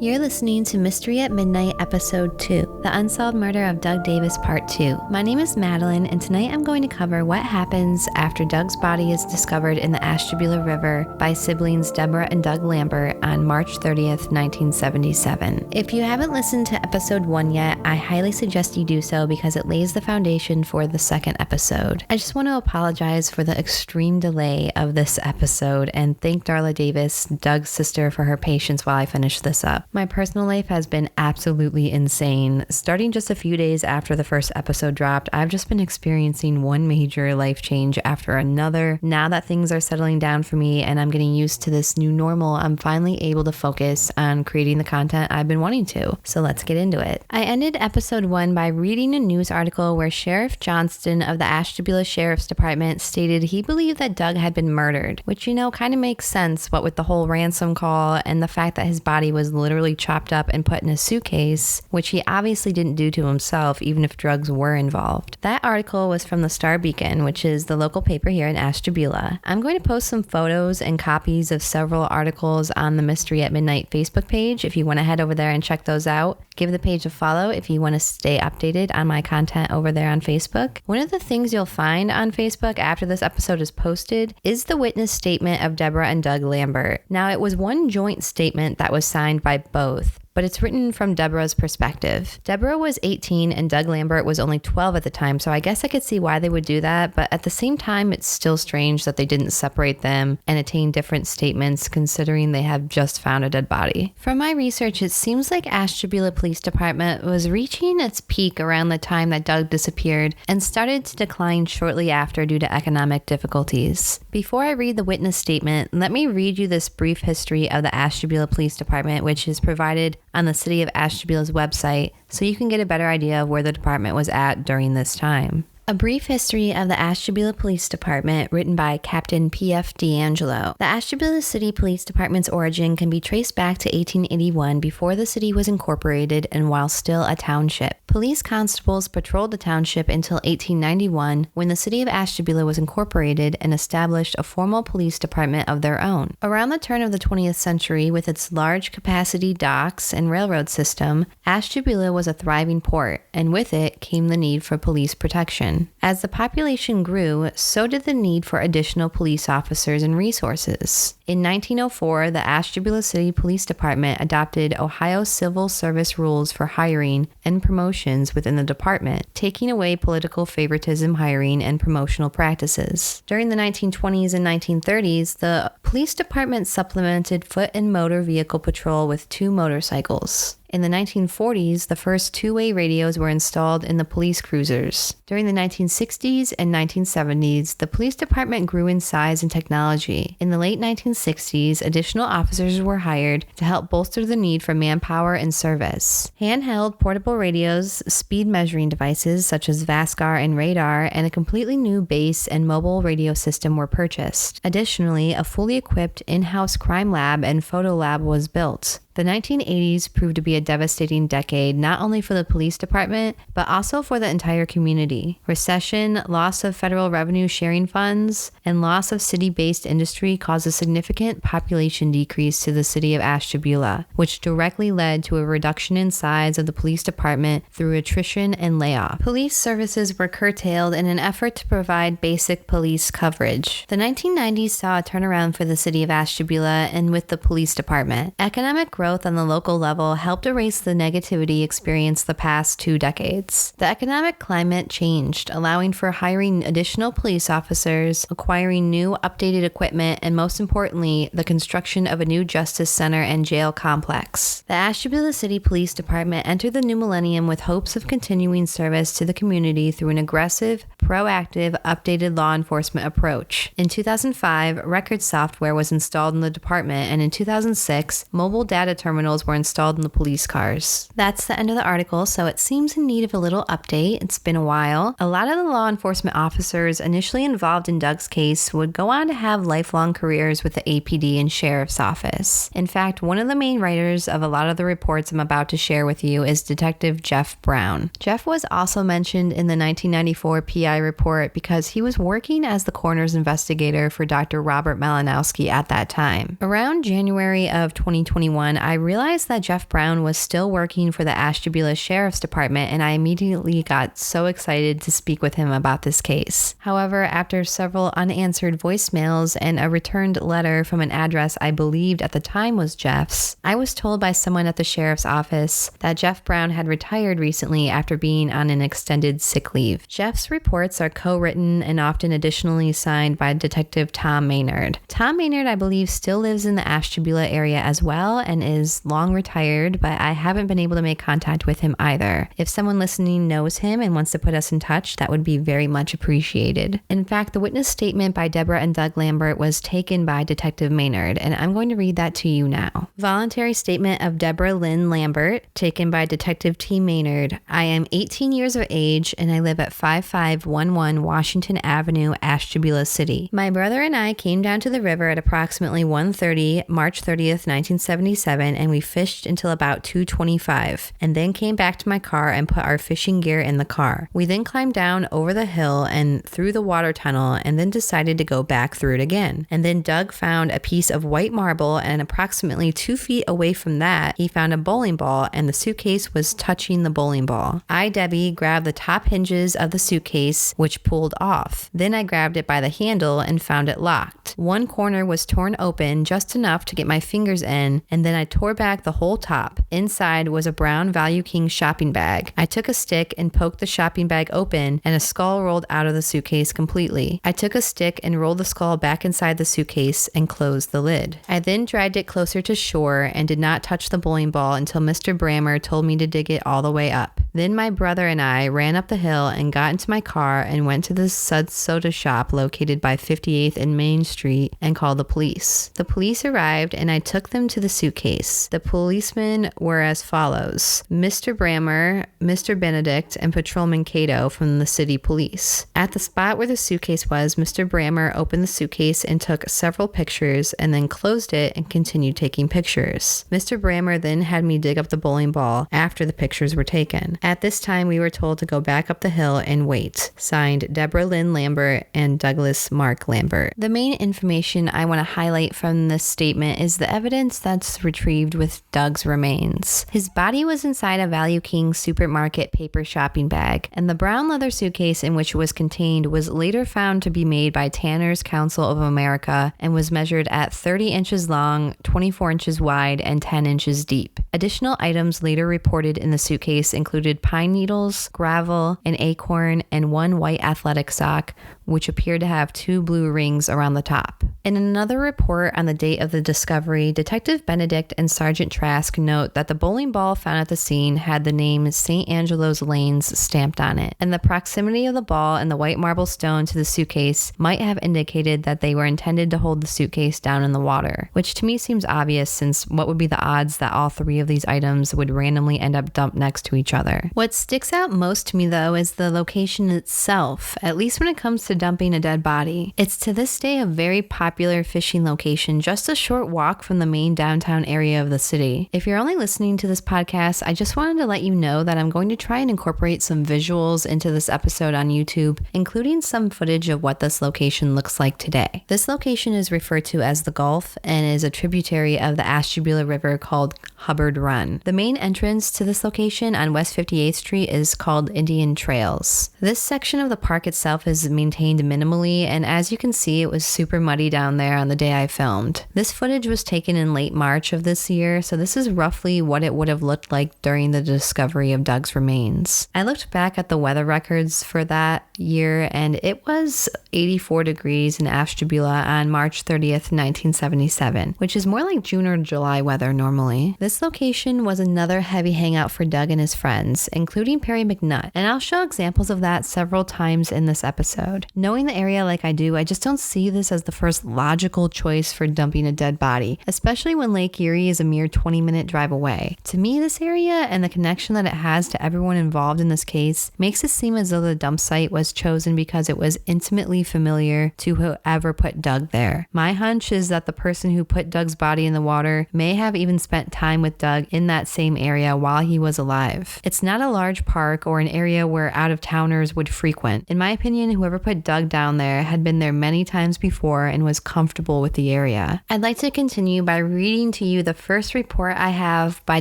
You're listening to Mystery at Midnight, Episode 2, The Unsolved Murder of Doug Davis, Part 2. My name is Madeline, and tonight I'm going to cover what happens after Doug's body is discovered in the Ashtabula River by siblings Deborah and Doug Lambert on March 30th, 1977. If you haven't listened to Episode 1 yet, I highly suggest you do so because it lays the foundation for the second episode. I just want to apologize for the extreme delay of this episode and thank Darla Davis, Doug's sister, for her patience while I finish this up. My personal life has been absolutely insane. Starting just a few days after the first episode dropped, I've just been experiencing one major life change after another. Now that things are settling down for me and I'm getting used to this new normal, I'm finally able to focus on creating the content I've been wanting to. So let's get into it. I ended episode 1 by reading a news article where Sheriff Johnston of the Ashtabula Sheriff's Department stated he believed that Doug had been murdered, which, kind of makes sense, what with the whole ransom call and the fact that his body was literally chopped up and put in a suitcase, which he obviously didn't do to himself, even if drugs were involved. That article was from the Star Beacon, which is the local paper here in Ashtabula. I'm going to post some photos and copies of several articles on the Mystery at Midnight Facebook page if you want to head over there and check those out. Give the page a follow if you want to stay updated on my content over there on Facebook. One of the things you'll find on Facebook after this episode is posted is the witness statement of Deborah and Doug Lambert. Now, it was one joint statement that was signed by both, but it's written from Deborah's perspective. Deborah was 18 and Doug Lambert was only 12 at the time, so I guess I could see why they would do that, but at the same time, it's still strange that they didn't separate them and attain different statements considering they have just found a dead body. From my research, it seems like Ashtabula Police Department was reaching its peak around the time that Doug disappeared and started to decline shortly after due to economic difficulties. Before I read the witness statement, let me read you this brief history of the Ashtabula Police Department, which is provided on the City of Ashtabula's website, so you can get a better idea of where the department was at during this time. A brief history of the Ashtabula Police Department, written by Captain P.F. D'Angelo. The Ashtabula City Police Department's origin can be traced back to 1881, before the city was incorporated and while still a township. Police constables patrolled the township until 1891, when the city of Ashtabula was incorporated and established a formal police department of their own. Around the turn of the 20th century, with its large capacity docks and railroad system, Ashtabula was a thriving port, and with it came the need for police protection. As the population grew, so did the need for additional police officers and resources. In 1904, the Ashtabula City Police Department adopted Ohio Civil Service rules for hiring and promotions within the department, taking away political favoritism hiring and promotional practices. During the 1920s and 1930s, the police department supplemented foot and motor vehicle patrol with 2 motorcycles. In the 1940s, the first two-way radios were installed in the police cruisers. During the 1960s and 1970s, the police department grew in size and technology. In the late 1960s, additional officers were hired to help bolster the need for manpower and service. Handheld portable radios, speed measuring devices such as VASCAR and radar, and a completely new base and mobile radio system were purchased. Additionally, a fully equipped in-house crime lab and photo lab was built. The 1980s proved to be a devastating decade not only for the police department, but also for the entire community. Recession, loss of federal revenue sharing funds, and loss of city-based industry caused a significant population decrease to the city of Ashtabula, which directly led to a reduction in size of the police department through attrition and layoff. Police services were curtailed in an effort to provide basic police coverage. The 1990s saw a turnaround for the city of Ashtabula and with the police department. Economic growth on the local level helped erase the negativity experienced the past 2 decades. The economic climate changed, allowing for hiring additional police officers, acquiring new updated equipment, and most importantly, the construction of a new justice center and jail complex. The Ashtabula City Police Department entered the new millennium with hopes of continuing service to the community through an aggressive, proactive, updated law enforcement approach. In 2005, record software was installed in the department, and in 2006, mobile data terminals were installed in the police cars. That's the end of the article, so it seems in need of a little update. It's been a while. A lot of the law enforcement officers initially involved in Doug's case would go on to have lifelong careers with the APD and Sheriff's Office. In fact, one of the main writers of a lot of the reports I'm about to share with you is Detective Jeff Brown. Jeff was also mentioned in the 1994 PI report because he was working as the coroner's investigator for Dr. Robert Malinowski at that time. Around January of 2021, I realized that Jeff Brown was still working for the Ashtabula Sheriff's Department, and I immediately got so excited to speak with him about this case. However, after several unanswered voicemails and a returned letter from an address I believed at the time was Jeff's, I was told by someone at the sheriff's office that Jeff Brown had retired recently after being on an extended sick leave. Jeff's reports are co-written and often additionally signed by Detective Tom Maynard. Tom Maynard, I believe, still lives in the Ashtabula area as well and is long retired, but I haven't been able to make contact with him either. If someone listening knows him and wants to put us in touch, that would be very much appreciated. In fact, the witness statement by Deborah and Doug Lambert was taken by Detective Maynard, and I'm going to read that to you now. Voluntary statement of Deborah Lynn Lambert, taken by Detective T. Maynard. I am 18 years of age and I live at 5511 Washington Avenue, Ashtabula City. My brother and I came down to the river at approximately 1:30 March 30th, 1977, and we fished until about 2:25, and then came back to my car and put our fishing gear in the car. We then climbed down over the hill and through the water tunnel and then decided to go back through it again. And then Doug found a piece of white marble, and approximately 2 feet away from that, he found a bowling ball, and the suitcase was touching the bowling ball. I, Debbie, grabbed the top hinges of the suitcase, which pulled off. Then I grabbed it by the handle and found it locked. One corner was torn open just enough to get my fingers in, and then I tore back the whole top. Inside was a brown Value King shopping bag. I took a stick and poked the shopping bag open, and a skull rolled out of the suitcase completely. I took a stick and rolled the skull back inside the suitcase and closed the lid. I then dragged it closer to shore and did not touch the bowling ball until Mr. Brammer told me to dig it all the way up. Then my brother and I ran up the hill and got into my car and went to the Suds Soda shop located by 58th and Main Street and called the police. The police arrived and I took them to the suitcase. The policemen were as follows: Mr. Brammer, Mr. Benedict, and Patrolman Cato from the city police. At the spot where the suitcase was, Mr. Brammer opened the suitcase and took several pictures and then closed it and continued taking pictures. Mr. Brammer then had me dig up the bowling ball after the pictures were taken. At this time, we were told to go back up the hill and wait. Signed, Deborah Lynn Lambert and Douglas Mark Lambert. The main information I want to highlight from this statement is the evidence that's retrieved with Doug's remains. His body was inside a Value King supermarket paper shopping bag, and the brown leather suitcase in which it was contained was later found to be made by Tanner's Council of America and was measured at 30 inches long, 24 inches wide, and 10 inches deep. Additional items later reported in the suitcase included pine needles, gravel, an acorn, and one white athletic sock, which appeared to have 2 blue rings around the top. In another report on the date of the discovery, Detective Benedict and Sergeant Trask note that the bowling ball found at the scene had the name St. Angelo's Lanes stamped on it, and the proximity of the ball and the white marble stone to the suitcase might have indicated that they were intended to hold the suitcase down in the water, which to me seems obvious, since what would be the odds that all 3 of these items would randomly end up dumped next to each other? What sticks out most to me, though, is the location itself, at least when it comes to dumping a dead body. It's to this day a very popular fishing location, just a short walk from the main downtown area of the city. If you're only listening to this podcast, I just wanted to let you know that I'm going to try and incorporate some visuals into this episode on YouTube, including some footage of what this location looks like today. This location is referred to as the Gulf and is a tributary of the Ashtabula River called Hubbard Run. The main entrance to this location on West 58th Street is called Indian Trails. This section of the park itself is maintained minimally, and as you can see, it was super muddy down there on the day I filmed. This footage was taken in late March of this year, so this is roughly what it would have looked like during the discovery of Doug's remains. I looked back at the weather records for that year, and it was 84 degrees in Ashtabula on March 30th, 1977, which is more like June or July weather normally. This location was another heavy hangout for Doug and his friends, including Perry McNutt, and I'll show examples of that several times in this episode. Knowing the area like I do, I just don't see this as the first logical choice for dumping a dead body, especially when Lake Erie is a mere 20-minute drive away. To me, this area and the connection that it has to everyone involved in this case makes it seem as though the dump site was chosen because it was intimately familiar to whoever put Doug there. My hunch is that the person who put Doug's body in the water may have even spent time with Doug in that same area while he was alive. It's not a large park or an area where out-of-towners would frequent. In my opinion, whoever put had dug down there had been there many times before and was comfortable with the area. I'd like to continue by reading to you the first report I have by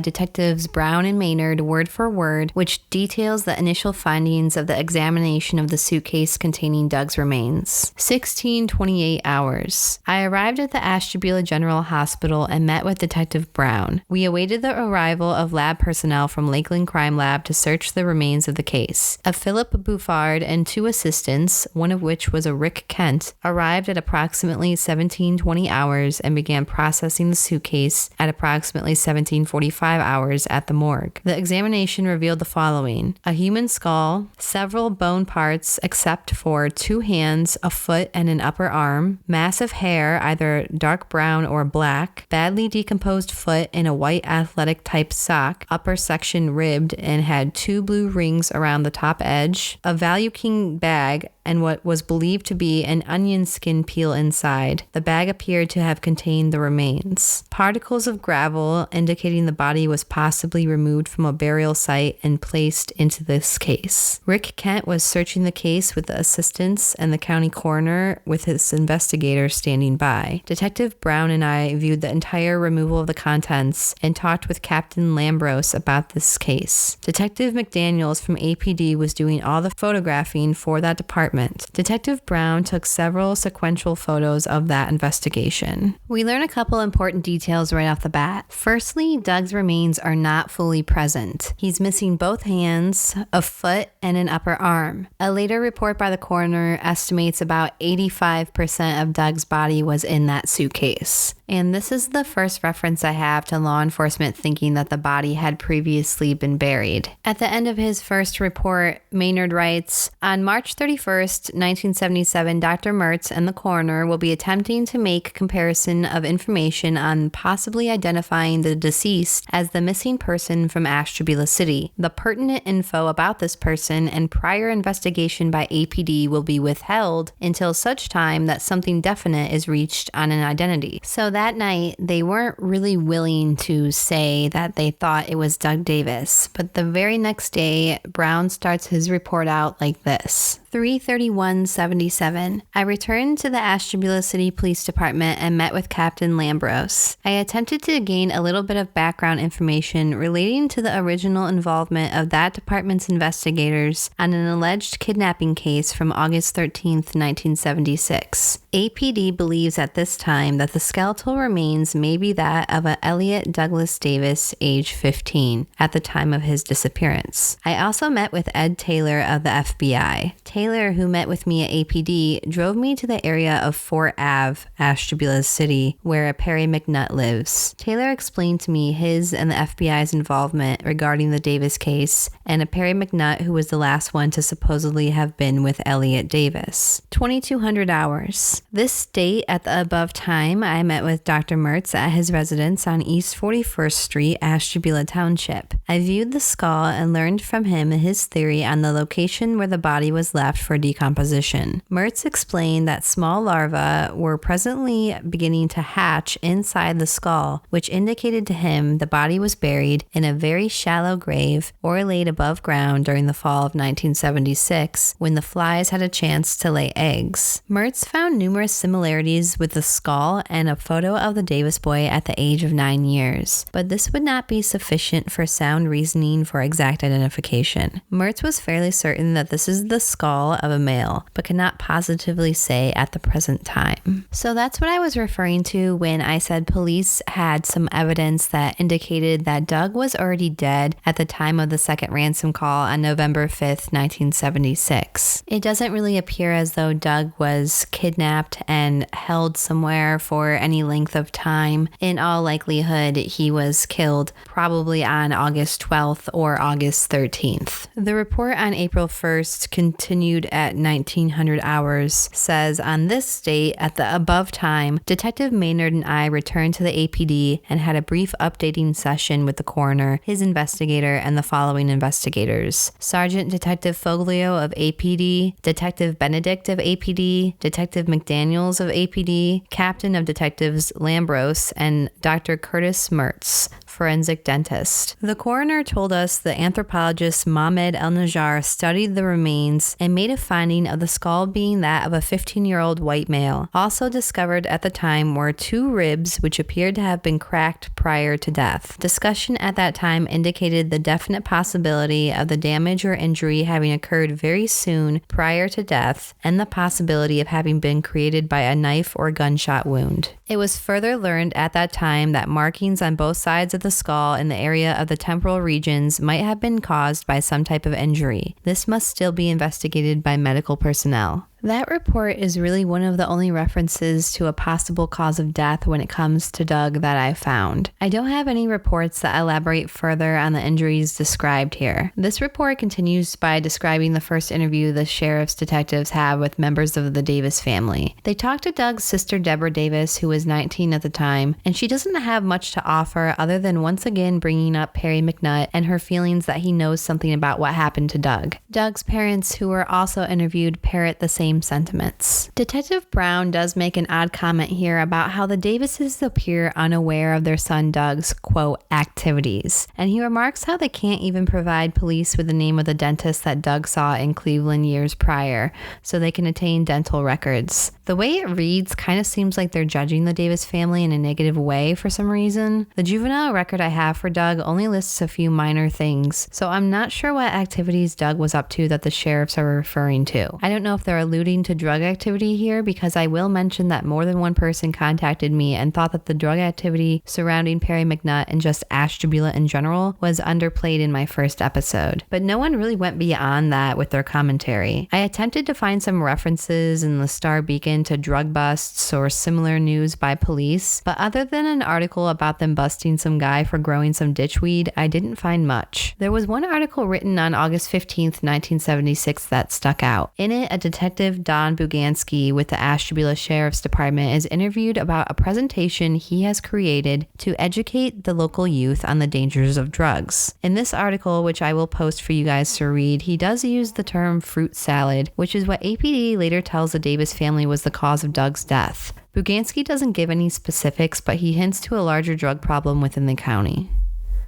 Detectives Brown and Maynard word for word, which details the initial findings of the examination of the suitcase containing Doug's remains. 16:28 hours. I arrived at the Ashtabula General Hospital and met with Detective Brown. We awaited the arrival of lab personnel from Lakeland Crime Lab to search the remains of the case. A Philip Bouffard and 2 assistants, one of which was a Rick Kent, arrived at approximately 17:20 hours and began processing the suitcase at approximately 17:45 hours at the morgue. The examination revealed the following: a human skull, several bone parts except for 2 hands, a foot, and an upper arm, massive hair, either dark brown or black, badly decomposed foot in a white athletic type sock, upper section ribbed and had 2 blue rings around the top edge, a Value King bag, and what was believed to be an onion skin peel inside. The bag appeared to have contained the remains. Particles of gravel indicating the body was possibly removed from a burial site and placed into this case. Rick Kent was searching the case with the assistants and the county coroner with his investigator standing by. Detective Brown and I viewed the entire removal of the contents and talked with Captain Lambert about this case. Detective McDaniels from APD was doing all the photographing for that department. Detective Brown took several sequential photos of that investigation. We learn a couple important details right off the bat. Firstly, Doug's remains are not fully present. He's missing both hands, a foot, and an upper arm. A later report by the coroner estimates about 85% of Doug's body was in that suitcase. And this is the first reference I have to law enforcement thinking that the body had previously been buried. At the end of his first report, Maynard writes, on March 31st, 1977, Dr. Mertz and the coroner will be attempting to make comparison of information on possibly identifying the deceased as the missing person from Ashtabula City. The pertinent info about this person and prior investigation by APD will be withheld until such time that something definite is reached on an identity. So that night, they weren't really willing to say that they thought it was Doug Davis, but the very next day, Brown starts his report out like this. 3/31/77. I returned to the Ashtabula City Police Department and met with Captain Lambert. I attempted to gain a little bit of background information relating to the original involvement of that department's investigators on an alleged kidnapping case from August 13th, 1976. APD believes at this time that the skeletal remains may be that of a Elliot Douglas Davis, age 15, at the time of his disappearance. I also met with Ed Taylor of the FBI. Taylor, who met with me at APD, drove me to the area of Fort Ave, Ashtabula City, where Perry McNutt lives. Taylor explained to me his and the FBI's involvement regarding the Davis case, and a Perry McNutt who was the last one to supposedly have been with Elliot Davis. 2200 hours. This date at the above time, I met with Dr. Mertz at his residence on East 41st Street, Ashtabula Township. I viewed the skull and learned from him his theory on the location where the body was left for decomposition. Mertz explained that small larvae were presently beginning to hatch inside the skull, which indicated to him the body was buried in a very shallow grave or laid above ground during the fall of 1976 when the flies had a chance to lay eggs. Mertz found numerous similarities with the skull and a photo of the Davis boy at the age of 9 years, but this would not be sufficient for sound reasoning for exact identification. Mertz was fairly certain that this is the skull of a male, but could not positively say at the present time. So that's what I was referring to when I said police had some evidence that indicated that Doug was already dead at the time of the second ransom call on November 5th, 1976. It doesn't really appear as though Doug was kidnapped and held somewhere for any length of time. In all likelihood, he was killed probably on August 12th or August 13th. The report on April 1st continued at 1900 hours says, on this date at the above time, Detective Maynard and I returned to the APD and had a brief updating session with the coroner, his investigator, and the following investigators: Sergeant Detective Foglio of APD, Detective Benedict of APD, Detective McDaniels of APD, Captain of Detectives Lambros, and Dr. Curtis Mertz, forensic dentist. The coroner told us the anthropologist Mohamed El-Najjar studied the remains and made a finding of the skull being that of a 15-year-old white male. Also discovered at the time were 2 ribs which appeared to have been cracked prior to death. Discussion at that time indicated the definite possibility of the damage or injury having occurred very soon prior to death and the possibility of having been created by a knife or gunshot wound. It was further learned at that time that markings on both sides of the skull in the area of the temporal regions might have been caused by some type of injury. This must still be investigated by medical personnel. That report is really one of the only references to a possible cause of death when it comes to Doug that I found. I don't have any reports that elaborate further on the injuries described here. This report continues by describing the first interview the sheriff's detectives have with members of the Davis family. They talk to Doug's sister Deborah Davis, who was 19 at the time, and she doesn't have much to offer other than once again bringing up Perry McNutt and her feelings that he knows something about what happened to Doug. Doug's parents, who were also interviewed, parrot the same sentiments. Detective Brown does make an odd comment here about how the Davises appear unaware of their son Doug's, quote, activities, and he remarks how they can't even provide police with the name of the dentist that Doug saw in Cleveland years prior, so they can attain dental records. The way it reads kind of seems like they're judging the Davis family in a negative way for some reason. The juvenile record I have for Doug only lists a few minor things, so I'm not sure what activities Doug was up to that the sheriffs are referring to. I don't know if they're alluding to drug activity here, because I will mention that more than one person contacted me and thought that the drug activity surrounding Perry McNutt and just Ashtabula in general was underplayed in my first episode. But no one really went beyond that with their commentary. I attempted to find some references in the Star Beacon to drug busts or similar news by police, but other than an article about them busting some guy for growing some ditchweed, I didn't find much. There was one article written on August 15th, 1976 that stuck out. In it, a detective, Don Bugansky, with the Ashtabula Sheriff's Department, is interviewed about a presentation he has created to educate the local youth on the dangers of drugs. In this article, which I will post for you guys to read, he does use the term fruit salad, which is what APD later tells the Davis family was the cause of Doug's death. Bugansky doesn't give any specifics, but he hints to a larger drug problem within the county.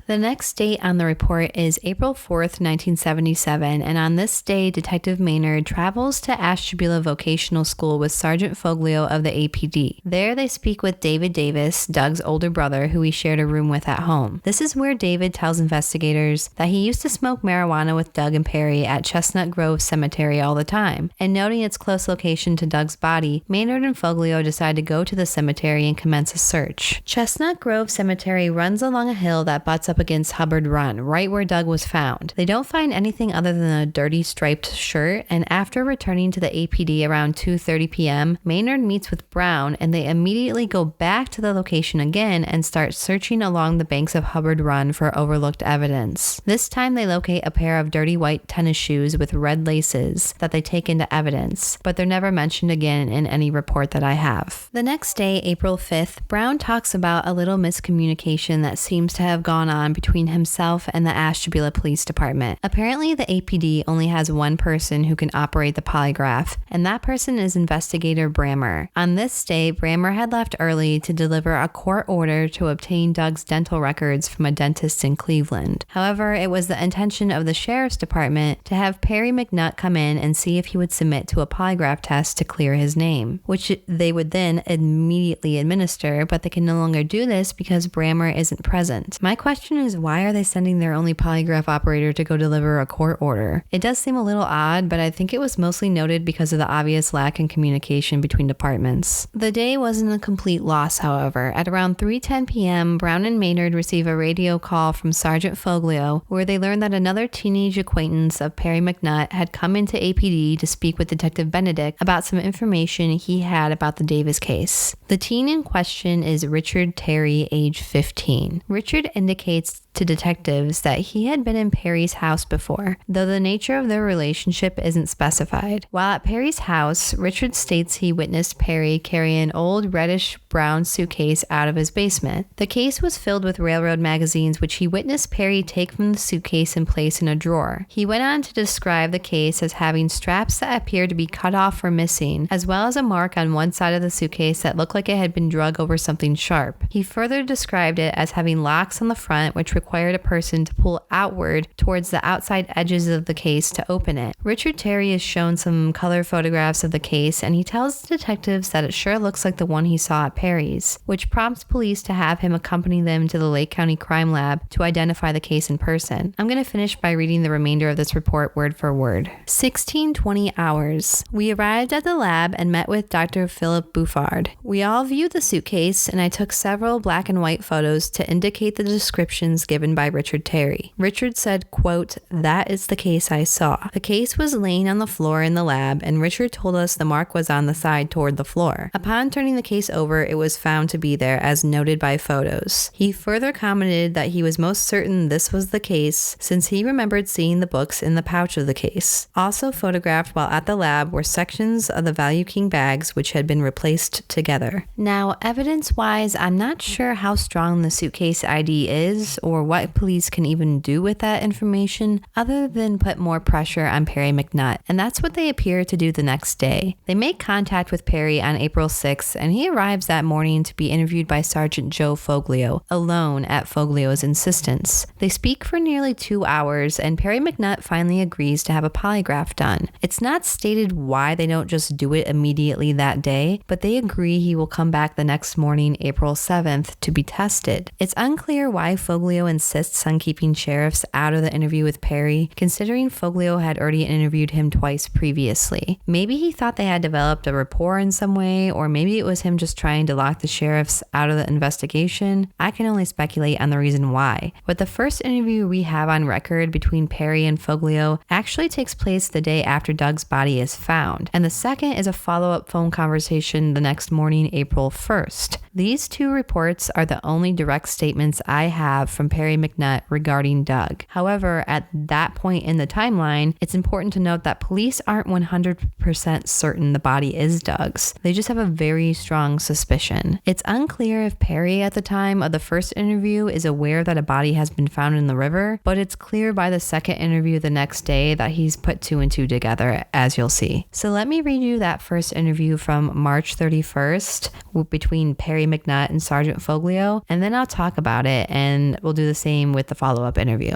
The next date on the report is April 4th, 1977, and on this day, Detective Maynard travels to Ashtabula Vocational School with Sergeant Foglio of the APD. There, they speak with David Davis, Doug's older brother, who he shared a room with at home. This is where David tells investigators that he used to smoke marijuana with Doug and Perry at Chestnut Grove Cemetery all the time, and noting its close location to Doug's body, Maynard and Foglio decide to go to the cemetery and commence a search. Chestnut Grove Cemetery runs along a hill that butts up against Hubbard Run, right where Doug was found. They don't find anything other than a dirty striped shirt, and after returning to the APD around 2:30 p.m., Maynard meets with Brown, and they immediately go back to the location again and start searching along the banks of Hubbard Run for overlooked evidence. This time they locate a pair of dirty white tennis shoes with red laces that they take into evidence, but they're never mentioned again in any report that I have. The next day, April 5th, Brown talks about a little miscommunication that seems to have gone on between himself and the Ashtabula Police Department. Apparently, the APD only has one person who can operate the polygraph, and that person is investigator Brammer. On this day, Brammer had left early to deliver a court order to obtain Doug's dental records from a dentist in Cleveland. However, it was the intention of the Sheriff's Department to have Perry McNutt come in and see if he would submit to a polygraph test to clear his name, which they would then immediately administer, but they can no longer do this because Brammer isn't present. My question is, why are they sending their only polygraph operator to go deliver a court order? It does seem a little odd, but I think it was mostly noted because of the obvious lack in communication between departments. The day wasn't a complete loss, however. At around 3:10 p.m., Brown and Maynard receive a radio call from Sergeant Foglio, where they learn that another teenage acquaintance of Perry McNutt had come into APD to speak with Detective Benedict about some information he had about the Davis case. The teen in question is Richard Terry, age 15. Richard indicates to detectives that he had been in Perry's house before, though the nature of their relationship isn't specified. While at Perry's house, Richard states he witnessed Perry carry an old reddish-brown suitcase out of his basement. The case was filled with railroad magazines, which he witnessed Perry take from the suitcase and place in a drawer. He went on to describe the case as having straps that appeared to be cut off or missing, as well as a mark on one side of the suitcase that looked like it had been drug over something sharp. He further described it as having locks on the front, which required a person to pull outward towards the outside edges of the case to open it. Richard Terry is shown some color photographs of the case, and he tells the detectives that it sure looks like the one he saw at Perry's, which prompts police to have him accompany them to the Lake County Crime Lab to identify the case in person. I'm going to finish by reading the remainder of this report word for word. 16:20 hours. We arrived at the lab and met with Dr. Philip Bouffard. We all viewed the suitcase, and I took several black and white photos to indicate the descriptions given by Richard Terry. Richard said, quote, "That is the case I saw." The case was laying on the floor in the lab, and Richard told us the mark was on the side toward the floor. Upon turning the case over, it was found to be there, as noted by photos. He further commented that he was most certain this was the case, since he remembered seeing the books in the pouch of the case. Also photographed while at the lab were sections of the Value King bags, which had been replaced together. Now, evidence-wise, I'm not sure how strong the suitcase ID is, or what police can even do with that information, other than put more pressure on Perry McNutt, and that's what they appear to do the next day. They make contact with Perry on April 6th, and he arrives that morning to be interviewed by Sergeant Joe Foglio, alone at Foglio's insistence. They speak for nearly 2 hours, and Perry McNutt finally agrees to have a polygraph done. It's not stated why they don't just do it immediately that day, but they agree he will come back the next morning, April 7th, to be tested. It's unclear why Foglio insists on keeping sheriffs out of the interview with Perry, considering Foglio had already interviewed him twice previously. Maybe he thought they had developed a rapport in some way, or maybe it was him just trying to lock the sheriffs out of the investigation. I can only speculate on the reason why. But the first interview we have on record between Perry and Foglio actually takes place the day after Doug's body is found, and the second is a follow-up phone conversation the next morning, April 1st. These two reports are the only direct statements I have from Perry McNutt regarding Doug. However, at that point in the timeline, it's important to note that police aren't 100% certain the body is Doug's. They just have a very strong suspicion. It's unclear if Perry at the time of the first interview is aware that a body has been found in the river, but it's clear by the second interview the next day that he's put 2 and 2 together, as you'll see. So let me read you that first interview from March 31st between Perry McNutt and Sergeant Foglio, and then I'll talk about it, and we'll do the same with the follow-up interview.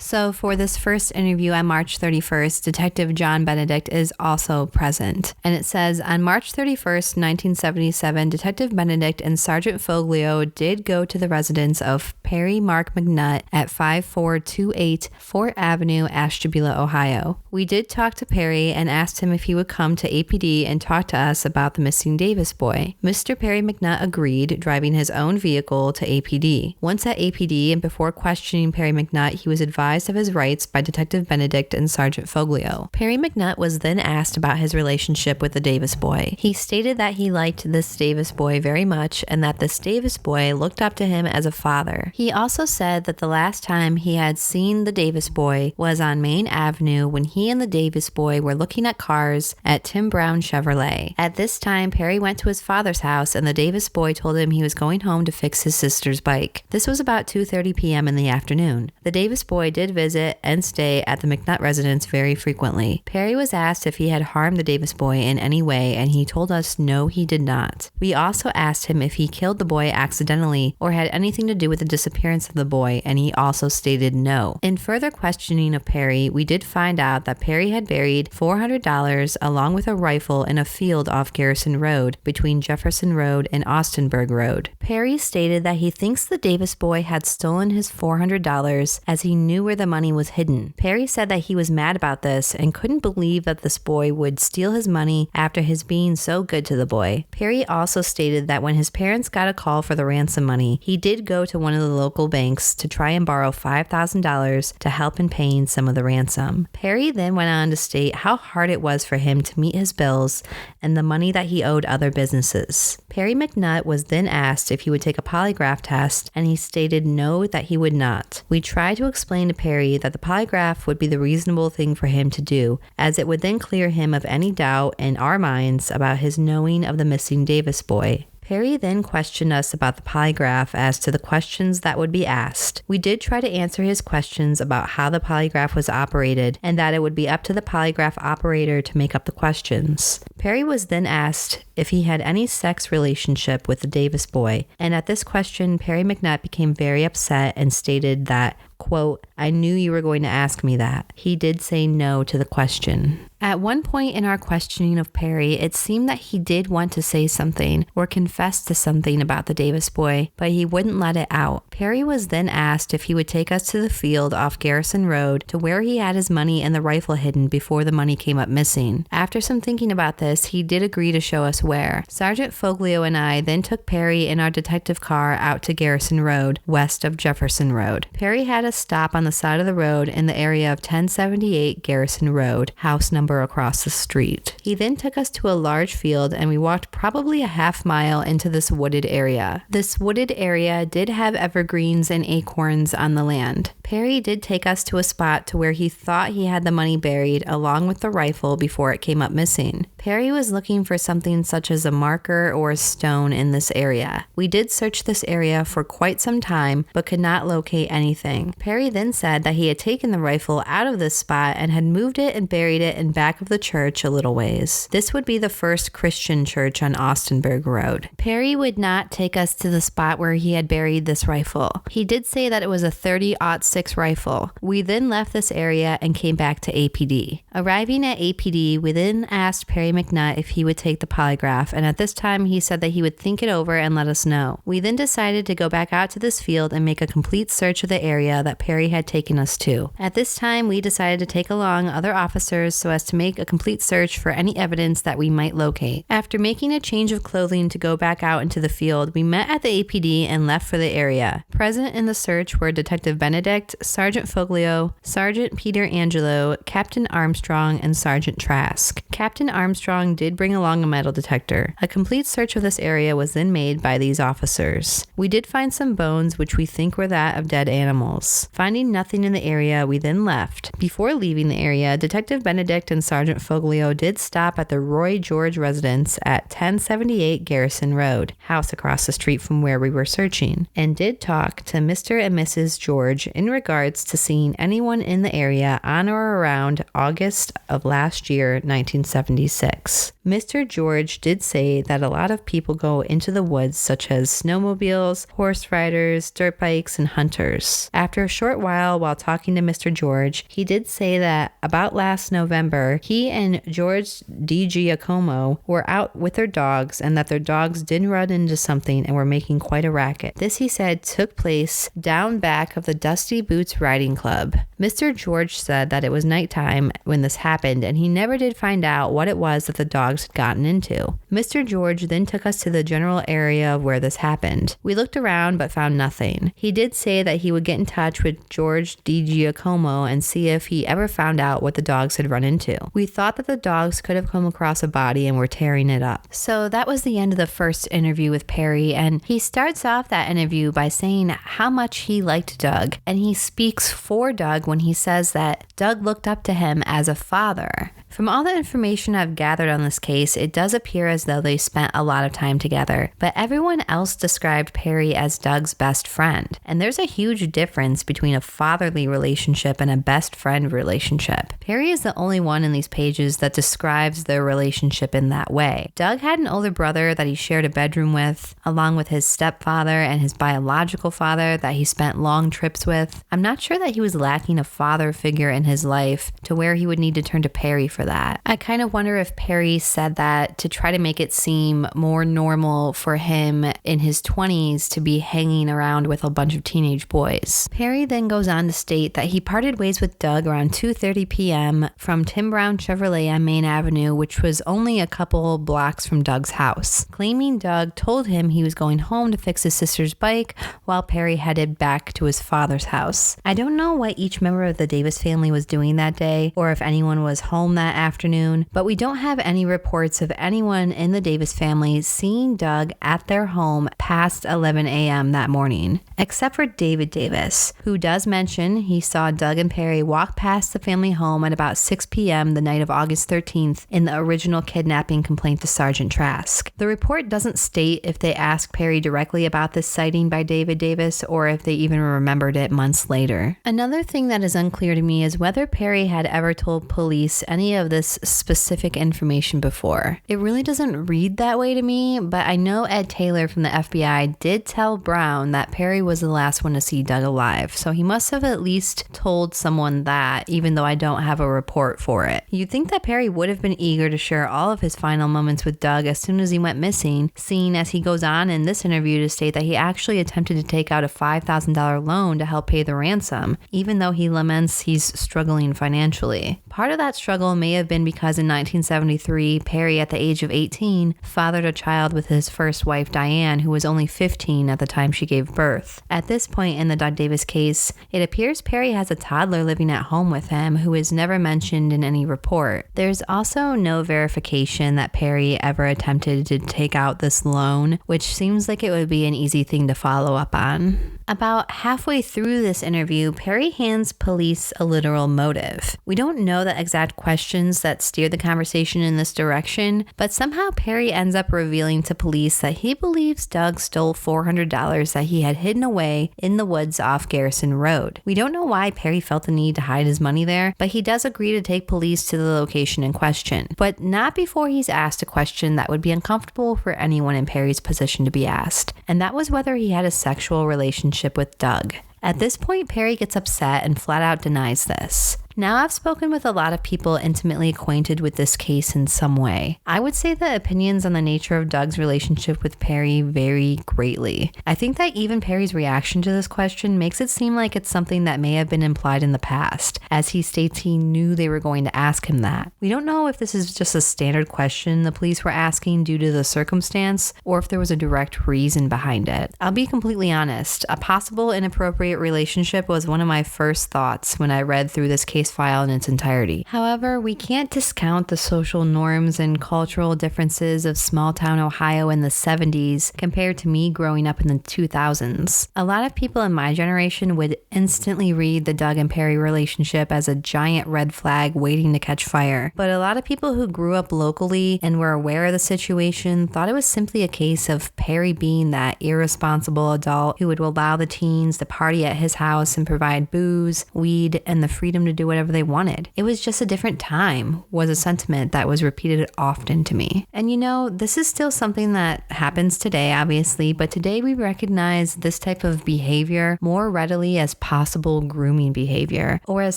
So for this first interview on March 31st, Detective John Benedict is also present. And it says, on March 31st, 1977, Detective Benedict and Sergeant Foglio did go to the residence of Perry Mark McNutt at 5428 Fort Avenue, Ashtabula, Ohio. We did talk to Perry and asked him if he would come to APD and talk to us about the missing Davis boy. Mr. Perry McNutt agreed, driving his own vehicle to APD. Once at APD and before questioning Perry McNutt, he was advised of his rights by Detective Benedict and Sergeant Foglio. Perry McNutt was then asked about his relationship with the Davis boy. He stated that he liked this Davis boy very much and that this Davis boy looked up to him as a father. He also said that the last time he had seen the Davis boy was on Main Avenue when he and the Davis boy were looking at cars at Tim Brown Chevrolet. At this time, Perry went to his father's house and the Davis boy told him he was going home to fix his sister's bike. This was about 2:30 p.m. in the afternoon. The Davis boy did visit and stay at the McNutt residence very frequently. Perry was asked if he had harmed the Davis boy in any way, and he told us no, he did not. We also asked him if he killed the boy accidentally or had anything to do with the disappearance of the boy, and he also stated no. In further questioning of Perry, we did find out that Perry had buried $400 along with a rifle in a field off Garrison Road between Jefferson Road and Austinburg Road. Perry stated that he thinks the Davis boy had stolen his $400 as he knew where the money was hidden. Perry said that he was mad about this and couldn't believe that this boy would steal his money after his being so good to the boy. Perry also stated that when his parents got a call for the ransom money, he did go to one of the local banks to try and borrow $5,000 to help in paying some of the ransom. Perry then went on to state how hard it was for him to meet his bills and the money that he owed other businesses. Perry McNutt was then asked if he would take a polygraph test, and he stated no, that he would not. We tried to explain to Perry that the polygraph would be the reasonable thing for him to do, as it would then clear him of any doubt in our minds about his knowing of the missing Davis boy. Perry then questioned us about the polygraph as to the questions that would be asked. We did try to answer his questions about how the polygraph was operated and that it would be up to the polygraph operator to make up the questions. Perry was then asked if he had any sex relationship with the Davis boy, and at this question, Perry McNutt became very upset and stated that, quote, "I knew you were going to ask me that." He did say no to the question. At one point in our questioning of Perry, it seemed that he did want to say something or confess to something about the Davis boy, but he wouldn't let it out. Perry was then asked if he would take us to the field off Garrison Road to where he had his money and the rifle hidden before the money came up missing. After some thinking about this, he did agree to show us where. Sergeant Foglio and I then took Perry in our detective car out to Garrison Road, west of Jefferson Road. Perry had us stop on the side of the road in the area of 1078 Garrison Road, house number across the street. He then took us to a large field and we walked probably a half mile into this wooded area. This wooded area did have evergreens and acorns on the land. Perry did take us to a spot to where he thought he had the money buried along with the rifle before it came up missing. Perry was looking for something such as a marker or a stone in this area. We did search this area for quite some time but could not locate anything. Perry then said that he had taken the rifle out of this spot and had moved it and buried it in back of the church a little ways. This would be the first Christian church on Austinburg Road. Perry would not take us to the spot where he had buried this rifle. He did say that it was a 30-06 rifle. We then left this area and came back to APD. Arriving at APD, we then asked Perry McNutt if he would take the polygraph, and at this time he said that he would think it over and let us know. We then decided to go back out to this field and make a complete search of the area that Perry had taken us to. At this time, we decided to take along other officers so as to make a complete search for any evidence that we might locate. After making a change of clothing to go back out into the field, we met at the APD and left for the area. Present in the search were Detective Benedict, Sergeant Foglio, Sergeant Peter Angelo, Captain Armstrong, and Sergeant Trask. Captain Armstrong did bring along a metal detector. A complete search of this area was then made by these officers. We did find some bones which we think were that of dead animals. Finding nothing in the area, we then left. Before leaving the area, Detective Benedict and Sergeant Foglio did stop at the Roy George residence at 1078 Garrison Road, house across the street from where we were searching, and did talk to Mr. and Mrs. George in regards to seeing anyone in the area on or around August of last year, 1976. Mr. George did say that a lot of people go into the woods, such as snowmobiles, horse riders, dirt bikes, and hunters. After a short while talking to Mr. George, he did say that about last November, he and George D. Giacomo were out with their dogs and that their dogs did run into something and were making quite a racket. This, he said, took place down back of the Dusty Boots Riding Club. Mr. George said that it was nighttime when this happened and he never did find out what it was that the dogs had gotten into. Mr. George then took us to the general area of where this happened. We looked around but found nothing. He did say that he would get in touch with George D. Giacomo and see if he ever found out what the dogs had run into. We thought that the dogs could have come across a body and were tearing it up. So that was the end of the first interview with Perry, and he starts off that interview by saying how much he liked Doug, and he speaks for Doug when he says that Doug looked up to him as a father. From all the information I've gathered on this case, it does appear as though they spent a lot of time together, but everyone else described Perry as Doug's best friend. And there's a huge difference between a fatherly relationship and a best friend relationship. Perry is the only one in these pages that describes their relationship in that way. Doug had an older brother that he shared a bedroom with, along with his stepfather and his biological father that he spent long trips with. I'm not sure that he was lacking a father figure in his life to where he would need to turn to Perry for that. I kind of wonder if Perry said that to try to make it seem more normal for him in his 20s to be hanging around with a bunch of teenage boys. Perry then goes on to state that he parted ways with Doug around 2:30 p.m. from Tim Brown Chevrolet on Main Avenue, which was only a couple blocks from Doug's house, claiming Doug told him he was going home to fix his sister's bike while Perry headed back to his father's house. I don't know what each member of the Davis family was doing that day or if anyone was home that afternoon, but we don't have any reports of anyone in the Davis family seeing Doug at their home past 11 a.m. that morning, except for David Davis, who does mention he saw Doug and Perry walk past the family home at about 6 p.m. the night of August 13th in the original kidnapping complaint to Sergeant Trask. The report doesn't state if they asked Perry directly about this sighting by David Davis or if they even remembered it months later. Another thing that is unclear to me is whether Perry had ever told police any of this specific information before. It really doesn't read that way to me, but I know Ed Taylor from the FBI did tell Brown that Perry was the last one to see Doug alive, so he must have at least told someone that, even though I don't have a report for it. You'd think that Perry would have been eager to share all of his final moments with Doug as soon as he went missing, seeing as he goes on in this interview to state that he actually attempted to take out a $5,000 loan to help pay the ransom, even though he laments he's struggling financially. Part of that struggle may have been because in 1973, Perry, at the age of 18, fathered a child with his first wife, Diane, who was only 15 at the time she gave birth. At this point in the Doug Davis case, it appears Perry has a toddler living at home with him who is never mentioned in any report. There's also no verification that Perry ever attempted to take out this loan, which seems like it would be an easy thing to follow up on. About halfway through this interview, Perry hands police a literal motive. We don't know the exact questions that steered the conversation in this direction, but somehow Perry ends up revealing to police that he believes Doug stole $400 that he had hidden away in the woods off Garrison Road. We don't know why Perry felt the need to hide his money there, but he does agree to take police to the location in question, but not before he's asked a question that would be uncomfortable for anyone in Perry's position to be asked, and that was whether he had a sexual relationship with Doug. At this point, Perry gets upset and flat out denies this. Now, I've spoken with a lot of people intimately acquainted with this case in some way. I would say the opinions on the nature of Doug's relationship with Perry vary greatly. I think that even Perry's reaction to this question makes it seem like it's something that may have been implied in the past, as he states he knew they were going to ask him that. We don't know if this is just a standard question the police were asking due to the circumstance, or if there was a direct reason behind it. I'll be completely honest, a possible inappropriate relationship was one of my first thoughts when I read through this case file in its entirety. However, we can't discount the social norms and cultural differences of small-town Ohio in the 70s compared to me growing up in the 2000s. A lot of people in my generation would instantly read the Doug and Perry relationship as a giant red flag waiting to catch fire. But a lot of people who grew up locally and were aware of the situation thought it was simply a case of Perry being that irresponsible adult who would allow the teens to party at his house and provide booze, weed, and the freedom to do whatever they wanted. It was just a different time, was a sentiment that was repeated often to me. And you know, this is still something that happens today, obviously, but today we recognize this type of behavior more readily as possible grooming behavior, or as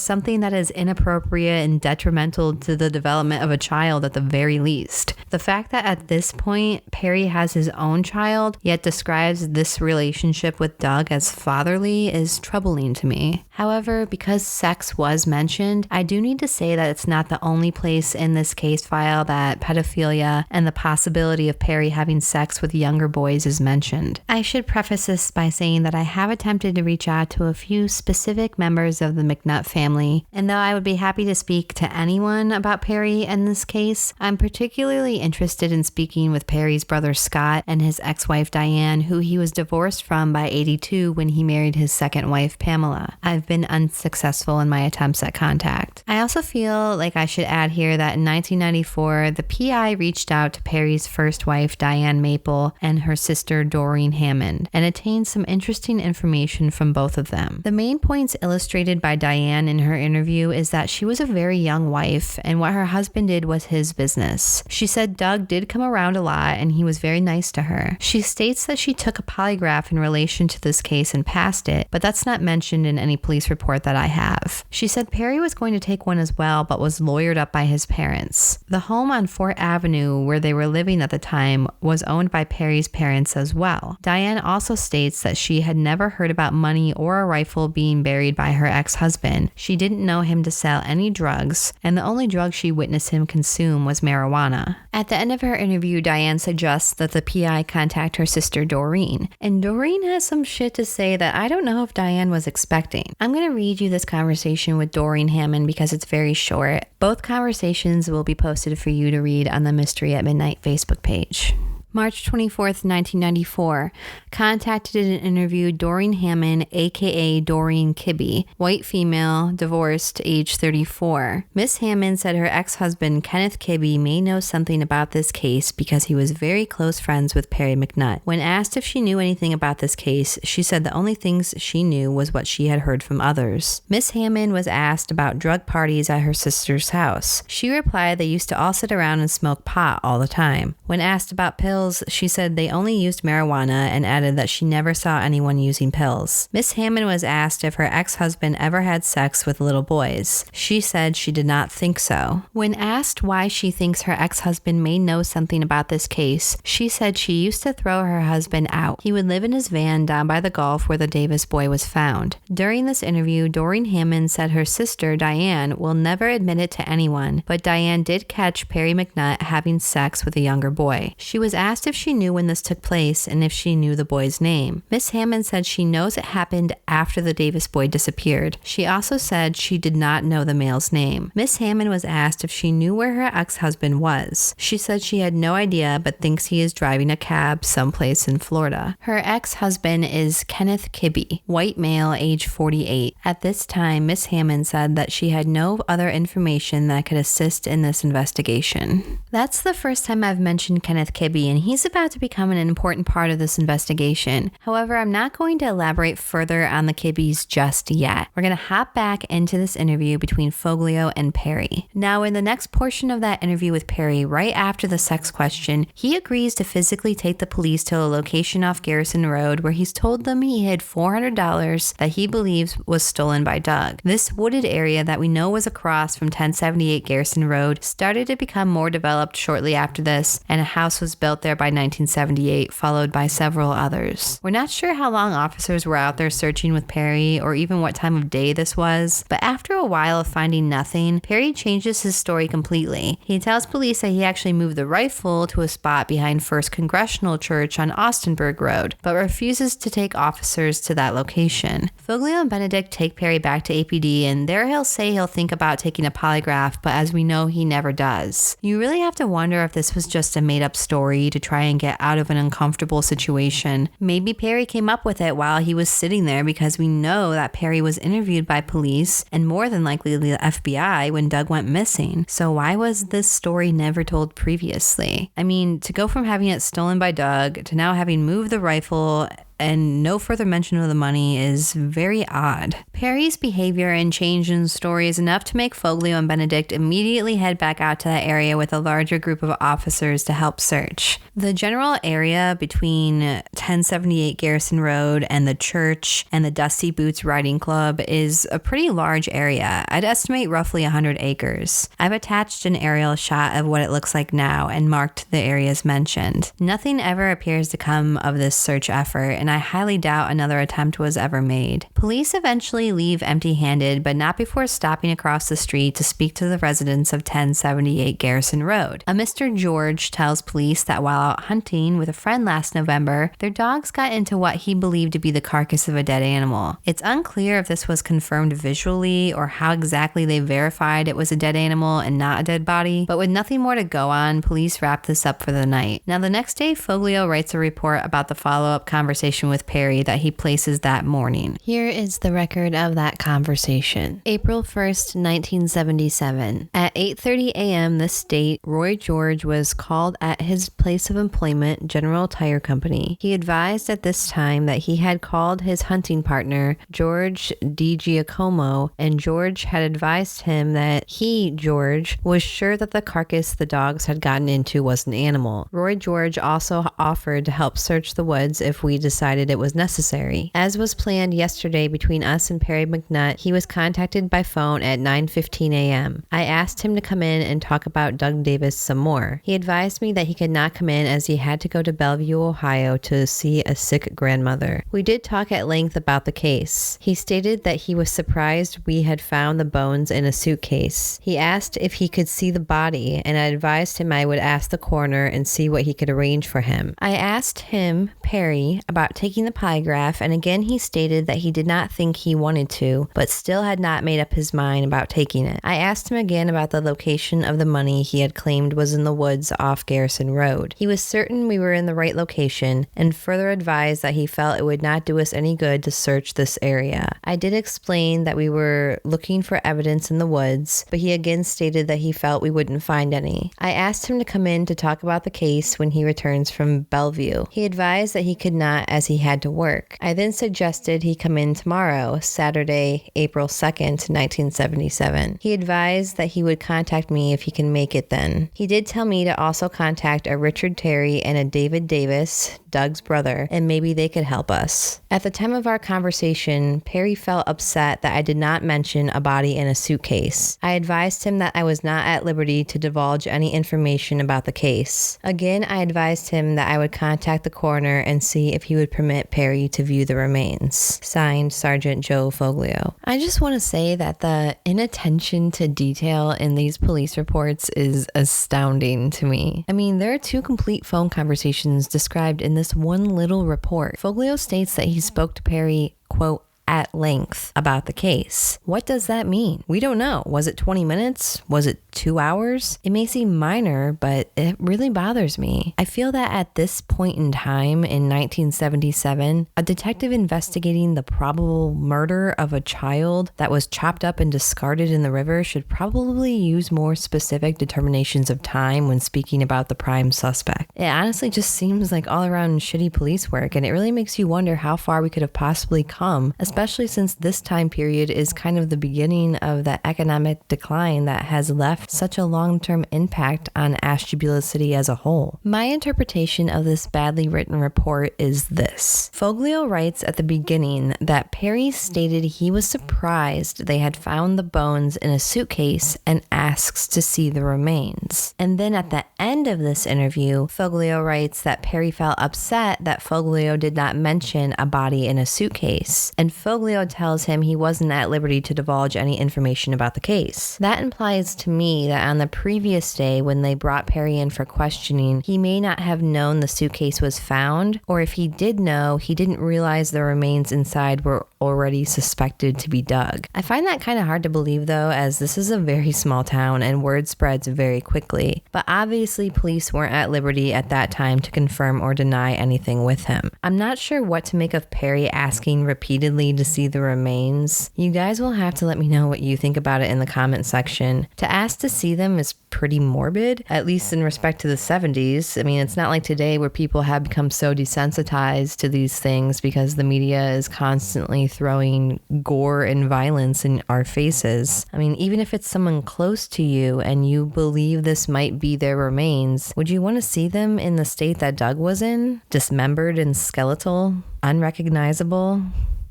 something that is inappropriate and detrimental to the development of a child at the very least. The fact that at this point, Perry has his own child, yet describes this relationship with Doug as fatherly is troubling to me. However, because sex was mentioned, I do need to say that it's not the only place in this case file that pedophilia and the possibility of Perry having sex with younger boys is mentioned. I should preface this by saying that I have attempted to reach out to a few specific members of the McNutt family, and though I would be happy to speak to anyone about Perry in this case, I'm particularly interested in speaking with Perry's brother Scott and his ex-wife Diane, who he was divorced from by 82 when he married his second wife Pamela. I've been unsuccessful in my attempts at contact. I also feel like I should add here that in 1994, the PI reached out to Perry's first wife Diane Maple and her sister Doreen Hammond and obtained some interesting information from both of them. The main points illustrated by Diane in her interview is that she was a very young wife and what her husband did was his business. She said Doug did come around a lot and he was very nice to her. She states that she took a polygraph in relation to this case and passed it, but that's not mentioned in any police report that I have. She said Perry was going to take one as well, but was lawyered up by his parents. The home on Fort Avenue where they were living at the time was owned by Perry's parents as well. Diane also states that she had never heard about money or a rifle being buried by her ex-husband. She didn't know him to sell any drugs, and the only drug she witnessed him consume was marijuana. At the end of her interview, Diane suggests that the PI contact her sister Doreen, and Doreen has some shit to say that I don't know if Diane was expecting. I'm going to read you this conversation with Doreen Hammond because it's very short. Both conversations will be posted for you to read on the Mystery at Midnight Facebook page. March 24th, 1994, contacted and interviewed Doreen Hammond, aka Doreen Kibbe, white female, divorced, age 34. Miss Hammond said her ex-husband, Kenneth Kibbe, may know something about this case because he was very close friends with Perry McNutt. When asked if she knew anything about this case, she said the only things she knew was what she had heard from others. Miss Hammond was asked about drug parties at her sister's house. She replied they used to all sit around and smoke pot all the time. When asked about pills, she said they only used marijuana and added that she never saw anyone using pills. Miss Hammond was asked if her ex-husband ever had sex with little boys. She said she did not think so. When asked why she thinks her ex-husband may know something about this case, she said she used to throw her husband out. He would live in his van down by the Gulf where the Davis boy was found. During this interview, Doreen Hammond said her sister, Diane, will never admit it to anyone, but Diane did catch Perry McNutt having sex with a younger boy. She was asked if she knew when this took place and if she knew the boy's name. Miss Hammond said she knows it happened after the Davis boy disappeared. She also said she did not know the male's name. Miss Hammond was asked if she knew where her ex-husband was. She said she had no idea but thinks he is driving a cab someplace in Florida. Her ex-husband is Kenneth Kibbe, white male, age 48. At this time, Miss Hammond said that she had no other information that could assist in this investigation. That's the first time I've mentioned Kenneth Kibbe, and he's about to become an important part of this investigation. However, I'm not going to elaborate further on the Kibbes just yet. We're going to hop back into this interview between Foglio and Perry. Now, in the next portion of that interview with Perry, right after the sex question, he agrees to physically take the police to a location off Garrison Road where he's told them he hid $400 that he believes was stolen by Doug. This wooded area that we know was across from 1078 Garrison Road started to become more developed shortly after this, and a house was built there by 1978, followed by several others. We're not sure how long officers were out there searching with Perry or even what time of day this was, but after a while of finding nothing, Perry changes his story completely. He tells police that he actually moved the rifle to a spot behind First Congressional Church on Austenburg Road, but refuses to take officers to that location. Foglio and Benedict take Perry back to APD, and there he'll say he'll think about taking a polygraph, but as we know, he never does. You really have to wonder if this was just a made-up story to try and get out of an uncomfortable situation. Maybe Perry came up with it while he was sitting there, because we know that Perry was interviewed by police and more than likely the FBI when Doug went missing. So why was this story never told previously? I mean, to go from having it stolen by Doug to now having moved the rifle and no further mention of the money is very odd. Perry's behavior and change in story is enough to make Foglio and Benedict immediately head back out to that area with a larger group of officers to help search. The general area between 1078 Garrison Road and the church and the Dusty Boots Riding Club is a pretty large area. I'd estimate roughly 100 acres. I've attached an aerial shot of what it looks like now and marked the areas mentioned. Nothing ever appears to come of this search effort, and I highly doubt another attempt was ever made. Police eventually leave empty-handed, but not before stopping across the street to speak to the residents of 1078 Garrison Road. A Mr. George tells police that while out hunting with a friend last November, their dogs got into what he believed to be the carcass of a dead animal. It's unclear if this was confirmed visually or how exactly they verified it was a dead animal and not a dead body, but with nothing more to go on, police wrapped this up for the night. Now, the next day, Foglio writes a report about the follow-up conversation with Perry that he places that morning. Here is the record of that conversation. April 1st, 1977. At 8:30 a.m. this date, Roy George was called at his place of employment, General Tire Company. He advised at this time that he had called his hunting partner, George DiGiacomo, and George had advised him that he, George, was sure that the carcass the dogs had gotten into was an animal. Roy George also offered to help search the woods if we decided it was necessary. As was planned yesterday between us and Perry Perry McNutt, he was contacted by phone at 9:15 a.m. I asked him to come in and talk about Doug Davis some more. He advised me that he could not come in as he had to go to Bellevue, Ohio to see a sick grandmother. We did talk at length about the case. He stated that he was surprised we had found the bones in a suitcase. He asked if he could see the body, and I advised him I would ask the coroner and see what he could arrange for him. I asked him, Perry, about taking the polygraph, and again he stated that he did not think he wanted to, but still had not made up his mind about taking it. I asked him again about the location of the money he had claimed was in the woods off Garrison Road. He was certain we were in the right location, and further advised that he felt it would not do us any good to search this area. I did explain that we were looking for evidence in the woods, but he again stated that he felt we wouldn't find any. I asked him to come in to talk about the case when he returns from Bellevue. He advised that he could not as he had to work. I then suggested he come in tomorrow, Saturday, April 2nd, 1977. He advised that he would contact me if he can make it then. He did tell me to also contact a Richard Terry and a David Davis, Doug's brother, and maybe they could help us. At the time of our conversation, Perry felt upset that I did not mention a body in a suitcase. I advised him that I was not at liberty to divulge any information about the case. Again, I advised him that I would contact the coroner and see if he would permit Perry to view the remains. Signed, Sergeant Joe Foglio. I just want to say that the inattention to detail in these police reports is astounding to me. I mean, there are 2 complete phone conversations described in this one little report. Foglio states that he spoke to Perry, quote, at length about the case. What does that mean? We don't know. Was it 20 minutes? Was it 2 hours? It may seem minor, but it really bothers me. I feel that at this point in time in 1977, a detective investigating the probable murder of a child that was chopped up and discarded in the river should probably use more specific determinations of time when speaking about the prime suspect. It honestly just seems like all around shitty police work, and it really makes you wonder how far we could have possibly come, especially since this time period is kind of the beginning of the economic decline that has left such a long-term impact on Ashtabula City as a whole. My interpretation of this badly written report is this. Foglio writes at the beginning that Perry stated he was surprised they had found the bones in a suitcase and asks to see the remains. And then at the end of this interview, Foglio writes that Perry felt upset that Foglio did not mention a body in a suitcase, and Foglio tells him he wasn't at liberty to divulge any information about the case. That implies to me that on the previous day when they brought Perry in for questioning, he may not have known the suitcase was found, or if he did know, he didn't realize the remains inside were already suspected to be Doug. I find that kind of hard to believe though, as this is a very small town and word spreads very quickly. But obviously police weren't at liberty at that time to confirm or deny anything with him. I'm not sure what to make of Perry asking repeatedly to see the remains. You guys will have to let me know what you think about it in the comment section. To ask to see them is pretty morbid, at least in respect to the 70s. I mean, it's not like today where people have become so desensitized to these things because the media is constantly throwing gore and violence in our faces. I mean, even if it's someone close to you and you believe this might be their remains, would you want to see them in the state that Doug was in? Dismembered and skeletal? Unrecognizable?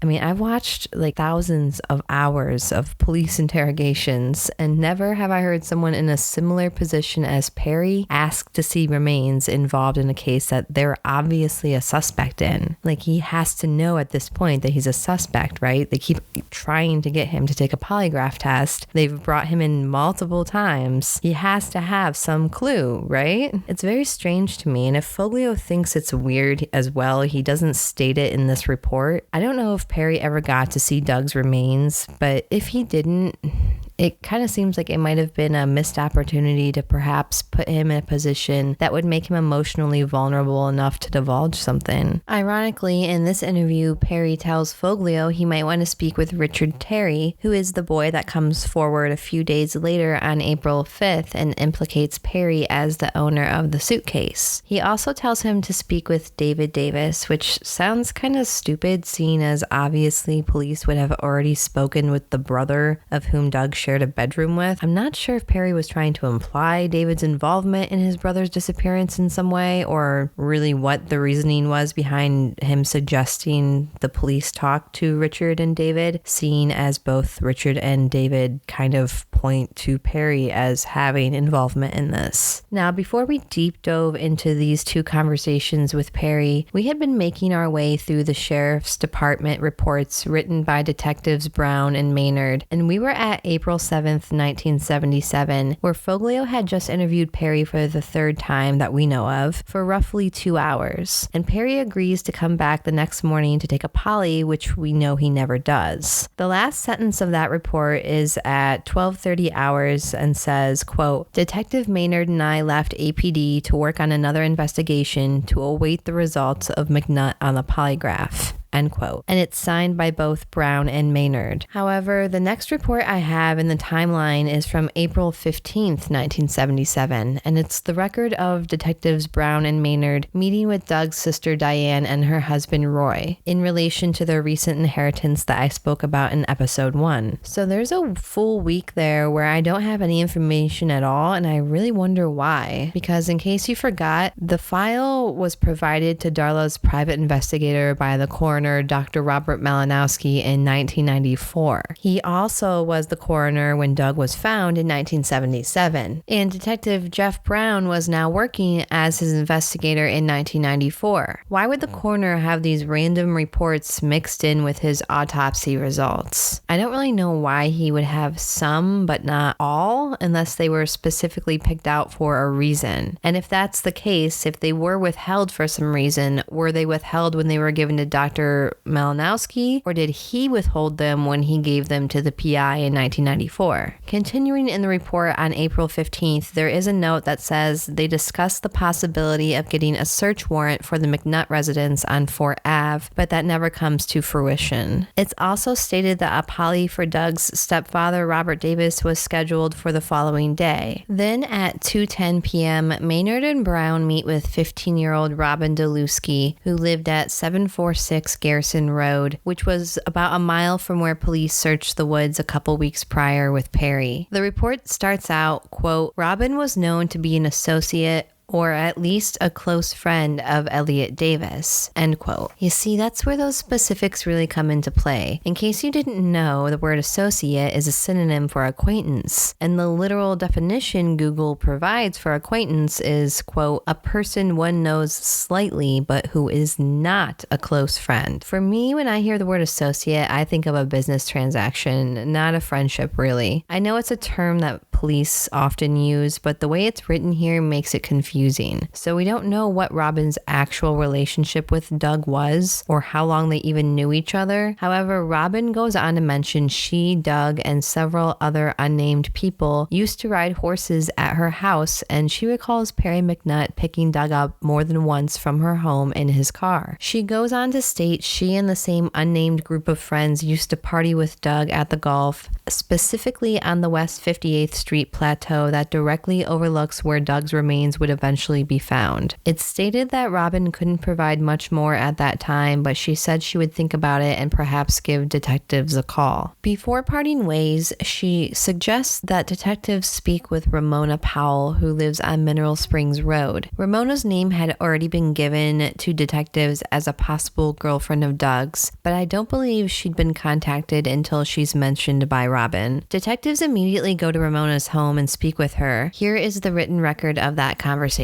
I mean, I've watched like thousands of hours of police interrogations, and never have I heard someone in a similar position as Perry ask to see remains involved in a case that they're obviously a suspect in. Like, he has to know at this point that he's a suspect, right? They keep trying to get him to take a polygraph test. They've brought him in multiple times. He has to have some clue, right? It's very strange to me, and if Foglio thinks it's weird as well, he doesn't state it in this report. I don't know if Perry ever got to see Doug's remains, but if he didn't, it kind of seems like it might have been a missed opportunity to perhaps put him in a position that would make him emotionally vulnerable enough to divulge something. Ironically, in this interview, Perry tells Foglio he might want to speak with Richard Terry, who is the boy that comes forward a few days later on April 5th and implicates Perry as the owner of the suitcase. He also tells him to speak with David Davis, which sounds kind of stupid, seeing as obviously police would have already spoken with the brother of whom Doug shared shared a bedroom with. I'm not sure if Perry was trying to imply David's involvement in his brother's disappearance in some way, or really what the reasoning was behind him suggesting the police talk to Richard and David, seeing as both Richard and David kind of point to Perry as having involvement in this. Now, before we deep dove into these two conversations with Perry, we had been making our way through the sheriff's department reports written by detectives Brown and Maynard, and we were at April 7th, 1977, where Foglio had just interviewed Perry for the third time that we know of for roughly 2 hours, and Perry agrees to come back the next morning to take a poly, which we know he never does. The last sentence of that report is at 12:30 hours and says, quote, "Detective Maynard and I left APD to work on another investigation to await the results of McNutt on the polygraph." End quote. And it's signed by both Brown and Maynard. However, the next report I have in the timeline is from April 15th, 1977, and it's the record of detectives Brown and Maynard meeting with Doug's sister Diane and her husband Roy in relation to their recent inheritance that I spoke about in episode 1. So there's a full week there where I don't have any information at all, and I really wonder why. Because in case you forgot, the file was provided to Darla's private investigator by the coroner Dr. Robert Malinowski in 1994. He also was the coroner when Doug was found in 1977. And Detective Jeff Brown was now working as his investigator in 1994. Why would the coroner have these random reports mixed in with his autopsy results? I don't really know why he would have some but not all, unless they were specifically picked out for a reason. And if that's the case, if they were withheld for some reason, were they withheld when they were given to Dr. Malinowski, or did he withhold them when he gave them to the PI in 1994? Continuing in the report on April 15th, there is a note that says they discussed the possibility of getting a search warrant for the McNutt residence on Fort Ave, but that never comes to fruition. It's also stated that a poly for Doug's stepfather, Robert Davis, was scheduled for the following day. Then at 2:10 p.m., Maynard and Brown meet with 15-year-old Robin Delewski, who lived at 746 Garrison Road, which was about a mile from where police searched the woods a couple weeks prior with Perry. The report starts out, quote, "Robin was known to be an associate or at least a close friend of Elliot Davis," end quote. You see, that's where those specifics really come into play. In case you didn't know, the word associate is a synonym for acquaintance, and the literal definition Google provides for acquaintance is, quote, "a person one knows slightly but who is not a close friend." For me, when I hear the word associate, I think of a business transaction, not a friendship really. I know it's a term that police often use, but the way it's written here makes it confusing. So we don't know what Robin's actual relationship with Doug was, or how long they even knew each other. However, Robin goes on to mention she, Doug, and several other unnamed people used to ride horses at her house, and she recalls Perry McNutt picking Doug up more than once from her home in his car. She goes on to state she and the same unnamed group of friends used to party with Doug at the Gulf, specifically on the West 58th Street plateau that directly overlooks where Doug's remains would eventually be found. It's stated that Robin couldn't provide much more at that time, but she said she would think about it and perhaps give detectives a call. Before parting ways, she suggests that detectives speak with Ramona Powell, who lives on Mineral Springs Road. Ramona's name had already been given to detectives as a possible girlfriend of Doug's, but I don't believe she'd been contacted until she's mentioned by Robin. Detectives immediately go to Ramona's home and speak with her. Here is the written record of that conversation.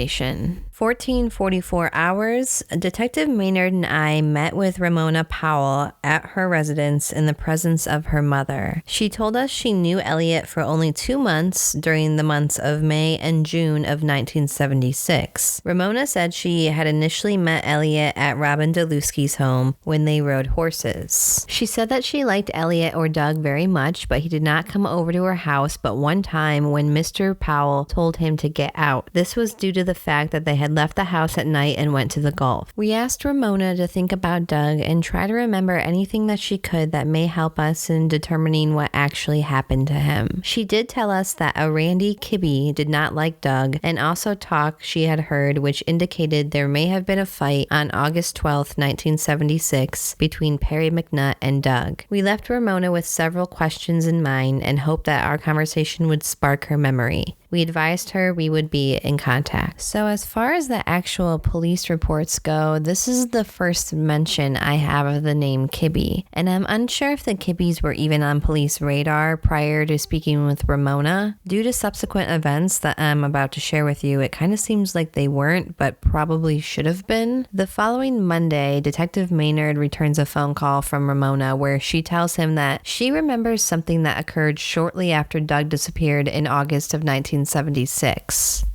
14:44 hours, Detective Maynard and I met with Ramona Powell at her residence in the presence of her mother. She told us she knew Elliot for only 2 months during the months of May and June of 1976. Ramona said she had initially met Elliot at Robin Delewski's home when they rode horses. She said that she liked Elliot or Doug very much, but he did not come over to her house but one time when Mr. Powell told him to get out. This was due to the fact that they had had left the house at night and went to the Gulf. We asked Ramona to think about Doug and try to remember anything that she could that may help us in determining what actually happened to him. She did tell us that a Randy Kibbe did not like Doug, and also talk she had heard which indicated there may have been a fight on August 12th, 1976 between Perry McNutt and Doug. We left Ramona with several questions in mind and hoped that our conversation would spark her memory. We advised her we would be in contact. So as far as the actual police reports go, this is the first mention I have of the name Kibbe, and I'm unsure if the Kibbes were even on police radar prior to speaking with Ramona. Due to subsequent events that I'm about to share with you, it kind of seems like they weren't, but probably should have been. The following Monday, Detective Maynard returns a phone call from Ramona where she tells him that she remembers something that occurred shortly after Doug disappeared in August of 1976.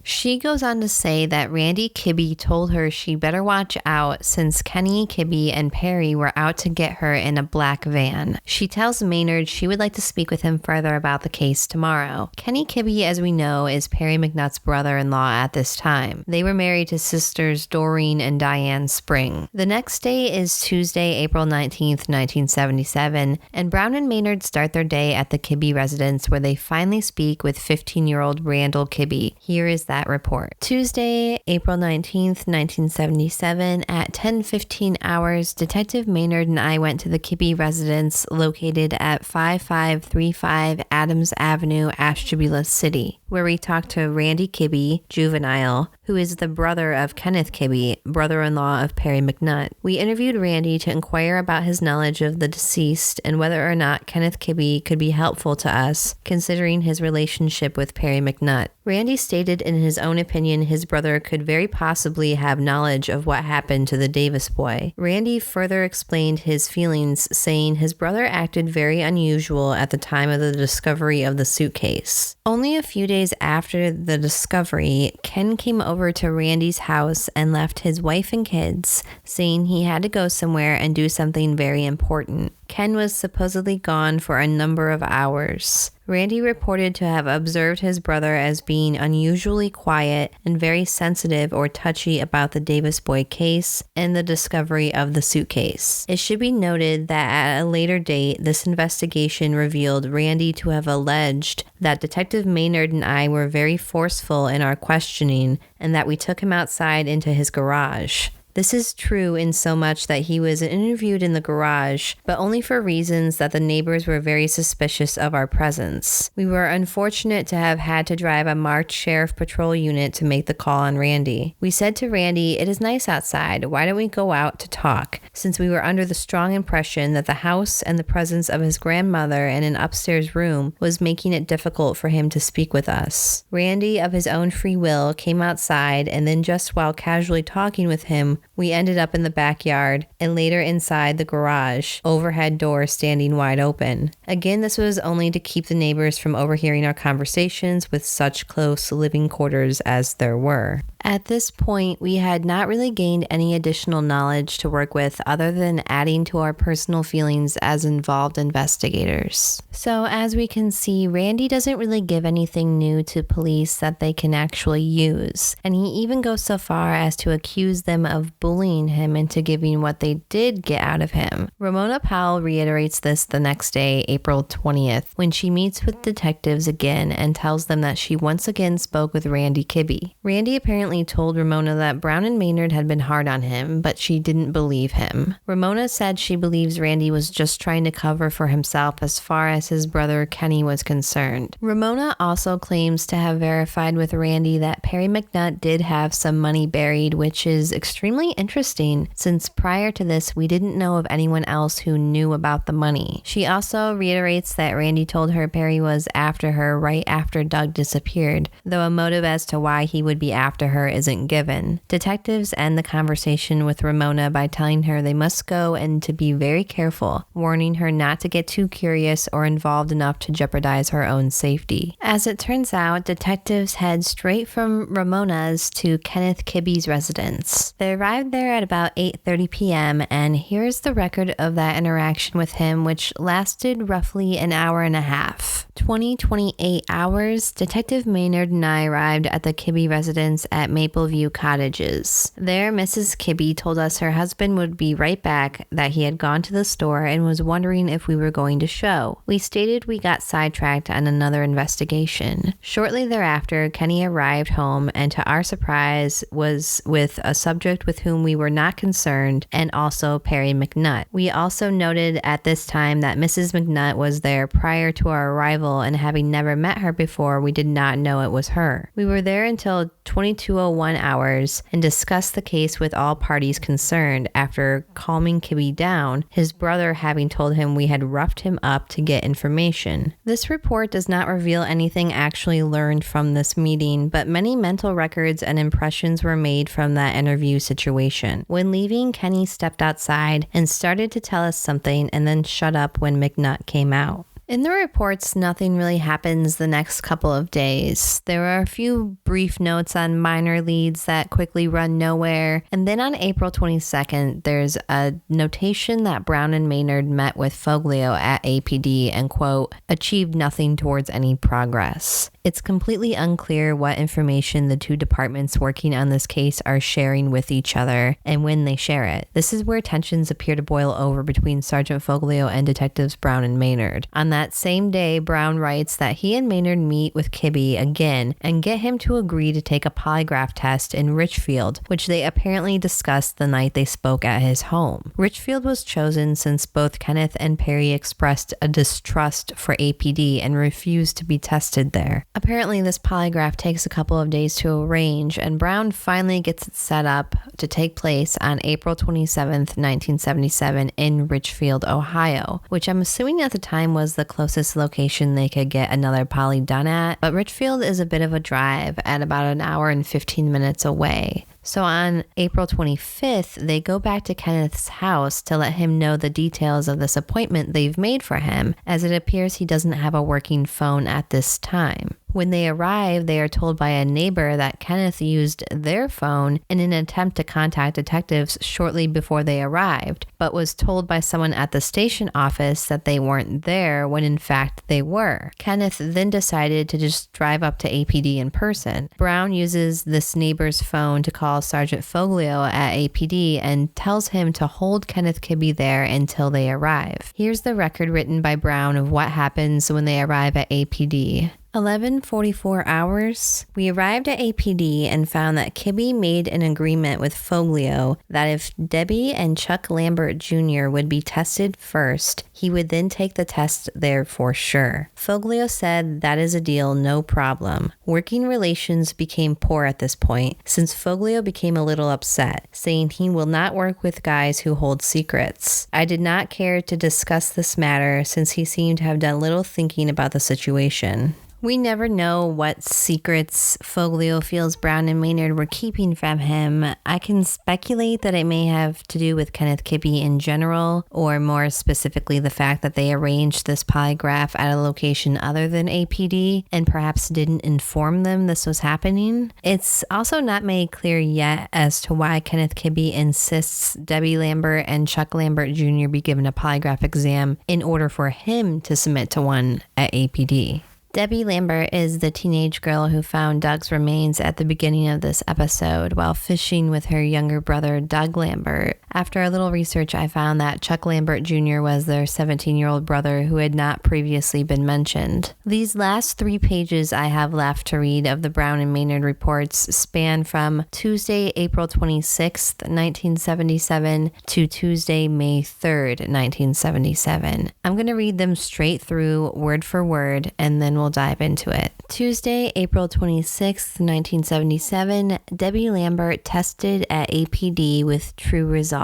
She goes on to say that Randy Kibbe told her she better watch out since Kenny Kibbe and Perry were out to get her in a black van. She tells Maynard she would like to speak with him further about the case tomorrow. Kenny Kibbe, as we know, is Perry McNutt's brother-in-law at this time. They were married to sisters Doreen and Diane Spring. The next day is Tuesday, April 19th, 1977, and Brown and Maynard start their day at the Kibbe residence where they finally speak with 15-year-old Randall Kibbe. Here is that report. Tuesday, April 19th, 1977 at 10:15 hours, Detective Maynard and I went to the Kibbe residence located at 5535 Adams Avenue, Ashtabula City, where we talked to Randy Kibbe, juvenile, who is the brother of Kenneth Kibbe, brother-in-law of Perry McNutt. We interviewed Randy to inquire about his knowledge of the deceased and whether or not Kenneth Kibbe could be helpful to us, considering his relationship with Perry McNutt. Randy stated in his own opinion his brother could very possibly have knowledge of what happened to the Davis boy. Randy further explained his feelings, saying his brother acted very unusual at the time of the discovery of the suitcase. Only a few days after the discovery, Ken came over to Randy's house and left his wife and kids, saying he had to go somewhere and do something very important. Ken was supposedly gone for a number of hours. Randy reported to have observed his brother as being unusually quiet and very sensitive or touchy about the Davis boy case and the discovery of the suitcase. It should be noted that at a later date, this investigation revealed Randy to have alleged that Detective Maynard and I were very forceful in our questioning and that we took him outside into his garage. This is true in so much that he was interviewed in the garage, but only for reasons that the neighbors were very suspicious of our presence. We were unfortunate to have had to drive a marked sheriff patrol unit to make the call on Randy. We said to Randy, "It is nice outside. Why don't we go out to talk?" Since we were under the strong impression that the house and the presence of his grandmother in an upstairs room was making it difficult for him to speak with us. Randy, of his own free will, came outside, and then just while casually talking with him, we ended up in the backyard and later inside the garage, overhead door standing wide open. Again, this was only to keep the neighbors from overhearing our conversations with such close living quarters as there were. At this point, we had not really gained any additional knowledge to work with other than adding to our personal feelings as involved investigators. So as we can see, Randy doesn't really give anything new to police that they can actually use. And he even goes so far as to accuse them of bullying him into giving what they did get out of him. Ramona Powell reiterates this the next day, April 20th, when she meets with detectives again and tells them that she once again spoke with Randy Kibbe. Randy apparently told Ramona that Brown and Maynard had been hard on him, but she didn't believe him. Ramona said she believes Randy was just trying to cover for himself as far as his brother Kenny was concerned. Ramona also claims to have verified with Randy that Perry McNutt did have some money buried, which is extremely interesting since prior to this we didn't know of anyone else who knew about the money. She also reiterates that Randy told her Perry was after her right after Doug disappeared, though a motive as to why he would be after her isn't given. Detectives end the conversation with Ramona by telling her they must go and to be very careful, warning her not to get too curious or involved enough to jeopardize her own safety. As it turns out, detectives head straight from Ramona's to Kenneth Kibbe's residence. They arrived there at about 8:30 p.m. and here's the record of that interaction with him, which lasted roughly an hour and a half. 28 hours, Detective Maynard and I arrived at the Kibbe residence at Mapleview Cottages. There, Mrs. Kibbe told us her husband would be right back, that he had gone to the store and was wondering if we were going to show. We stated we got sidetracked on another investigation. Shortly thereafter, Kenny arrived home and to our surprise was with a subject with whom we were not concerned, and also Perry McNutt. We also noted at this time that Mrs. McNutt was there prior to our arrival, and having never met her before, we did not know it was her. We were there until 22:01 hours and discussed the case with all parties concerned after calming Kibbe down, his brother having told him we had roughed him up to get information. This report does not reveal anything actually learned from this meeting, but many mental records and impressions were made from that interview situation. When leaving, Kenny stepped outside and started to tell us something and then shut up when McNutt came out. In the reports, nothing really happens the next couple of days. There are a few brief notes on minor leads that quickly run nowhere, and then on April 22nd, there's a notation that Brown and Maynard met with Foglio at APD and, quote, achieved nothing towards any progress. It's completely unclear what information the two departments working on this case are sharing with each other and when they share it. This is where tensions appear to boil over between Sergeant Foglio and Detectives Brown and Maynard. On that same day, Brown writes that he and Maynard meet with Kibbe again and get him to agree to take a polygraph test in Richfield, which they apparently discussed the night they spoke at his home. Richfield was chosen since both Kenneth and Perry expressed a distrust for APD and refused to be tested there. Apparently, this polygraph takes a couple of days to arrange, and Brown finally gets it set up to take place on April 27th, 1977 in Richfield, Ohio, which I'm assuming at the time was the closest location they could get another poly done at, but Richfield is a bit of a drive at about an hour and 15 minutes away. So on April 25th, they go back to Kenneth's house to let him know the details of this appointment they've made for him, as it appears he doesn't have a working phone at this time. When they arrive, they are told by a neighbor that Kenneth used their phone in an attempt to contact detectives shortly before they arrived, but was told by someone at the station office that they weren't there when in fact they were. Kenneth then decided to just drive up to APD in person. Brown uses this neighbor's phone to call Sergeant Foglio at APD and tells him to hold Kenneth Kibbe there until they arrive. Here's the record written by Brown of what happens when they arrive at APD. 11:44 hours. We arrived at APD and found that Kibbe made an agreement with Foglio that if Debbie and Chuck Lambert Jr. would be tested first, he would then take the test there for sure. Foglio said that is a deal, no problem. Working relations became poor at this point, since Foglio became a little upset, saying he will not work with guys who hold secrets. I did not care to discuss this matter since he seemed to have done little thinking about the situation. We never know what secrets Foglio feels Brown and Maynard were keeping from him. I can speculate that it may have to do with Kenneth Kibbe in general, or more specifically the fact that they arranged this polygraph at a location other than APD and perhaps didn't inform them this was happening. It's also not made clear yet as to why Kenneth Kibbe insists Debbie Lambert and Chuck Lambert Jr. be given a polygraph exam in order for him to submit to one at APD. Debbie Lambert is the teenage girl who found Doug's remains at the beginning of this episode while fishing with her younger brother, Doug Lambert. After a little research, I found that Chuck Lambert Jr. was their 17-year-old brother who had not previously been mentioned. These last 3 pages I have left to read of the Brown and Maynard reports span from Tuesday, April 26th, 1977 to Tuesday, May 3rd, 1977. I'm going to read them straight through, word for word, and then we'll dive into it. Tuesday, April 26th, 1977, Debbie Lambert tested at APD with true results.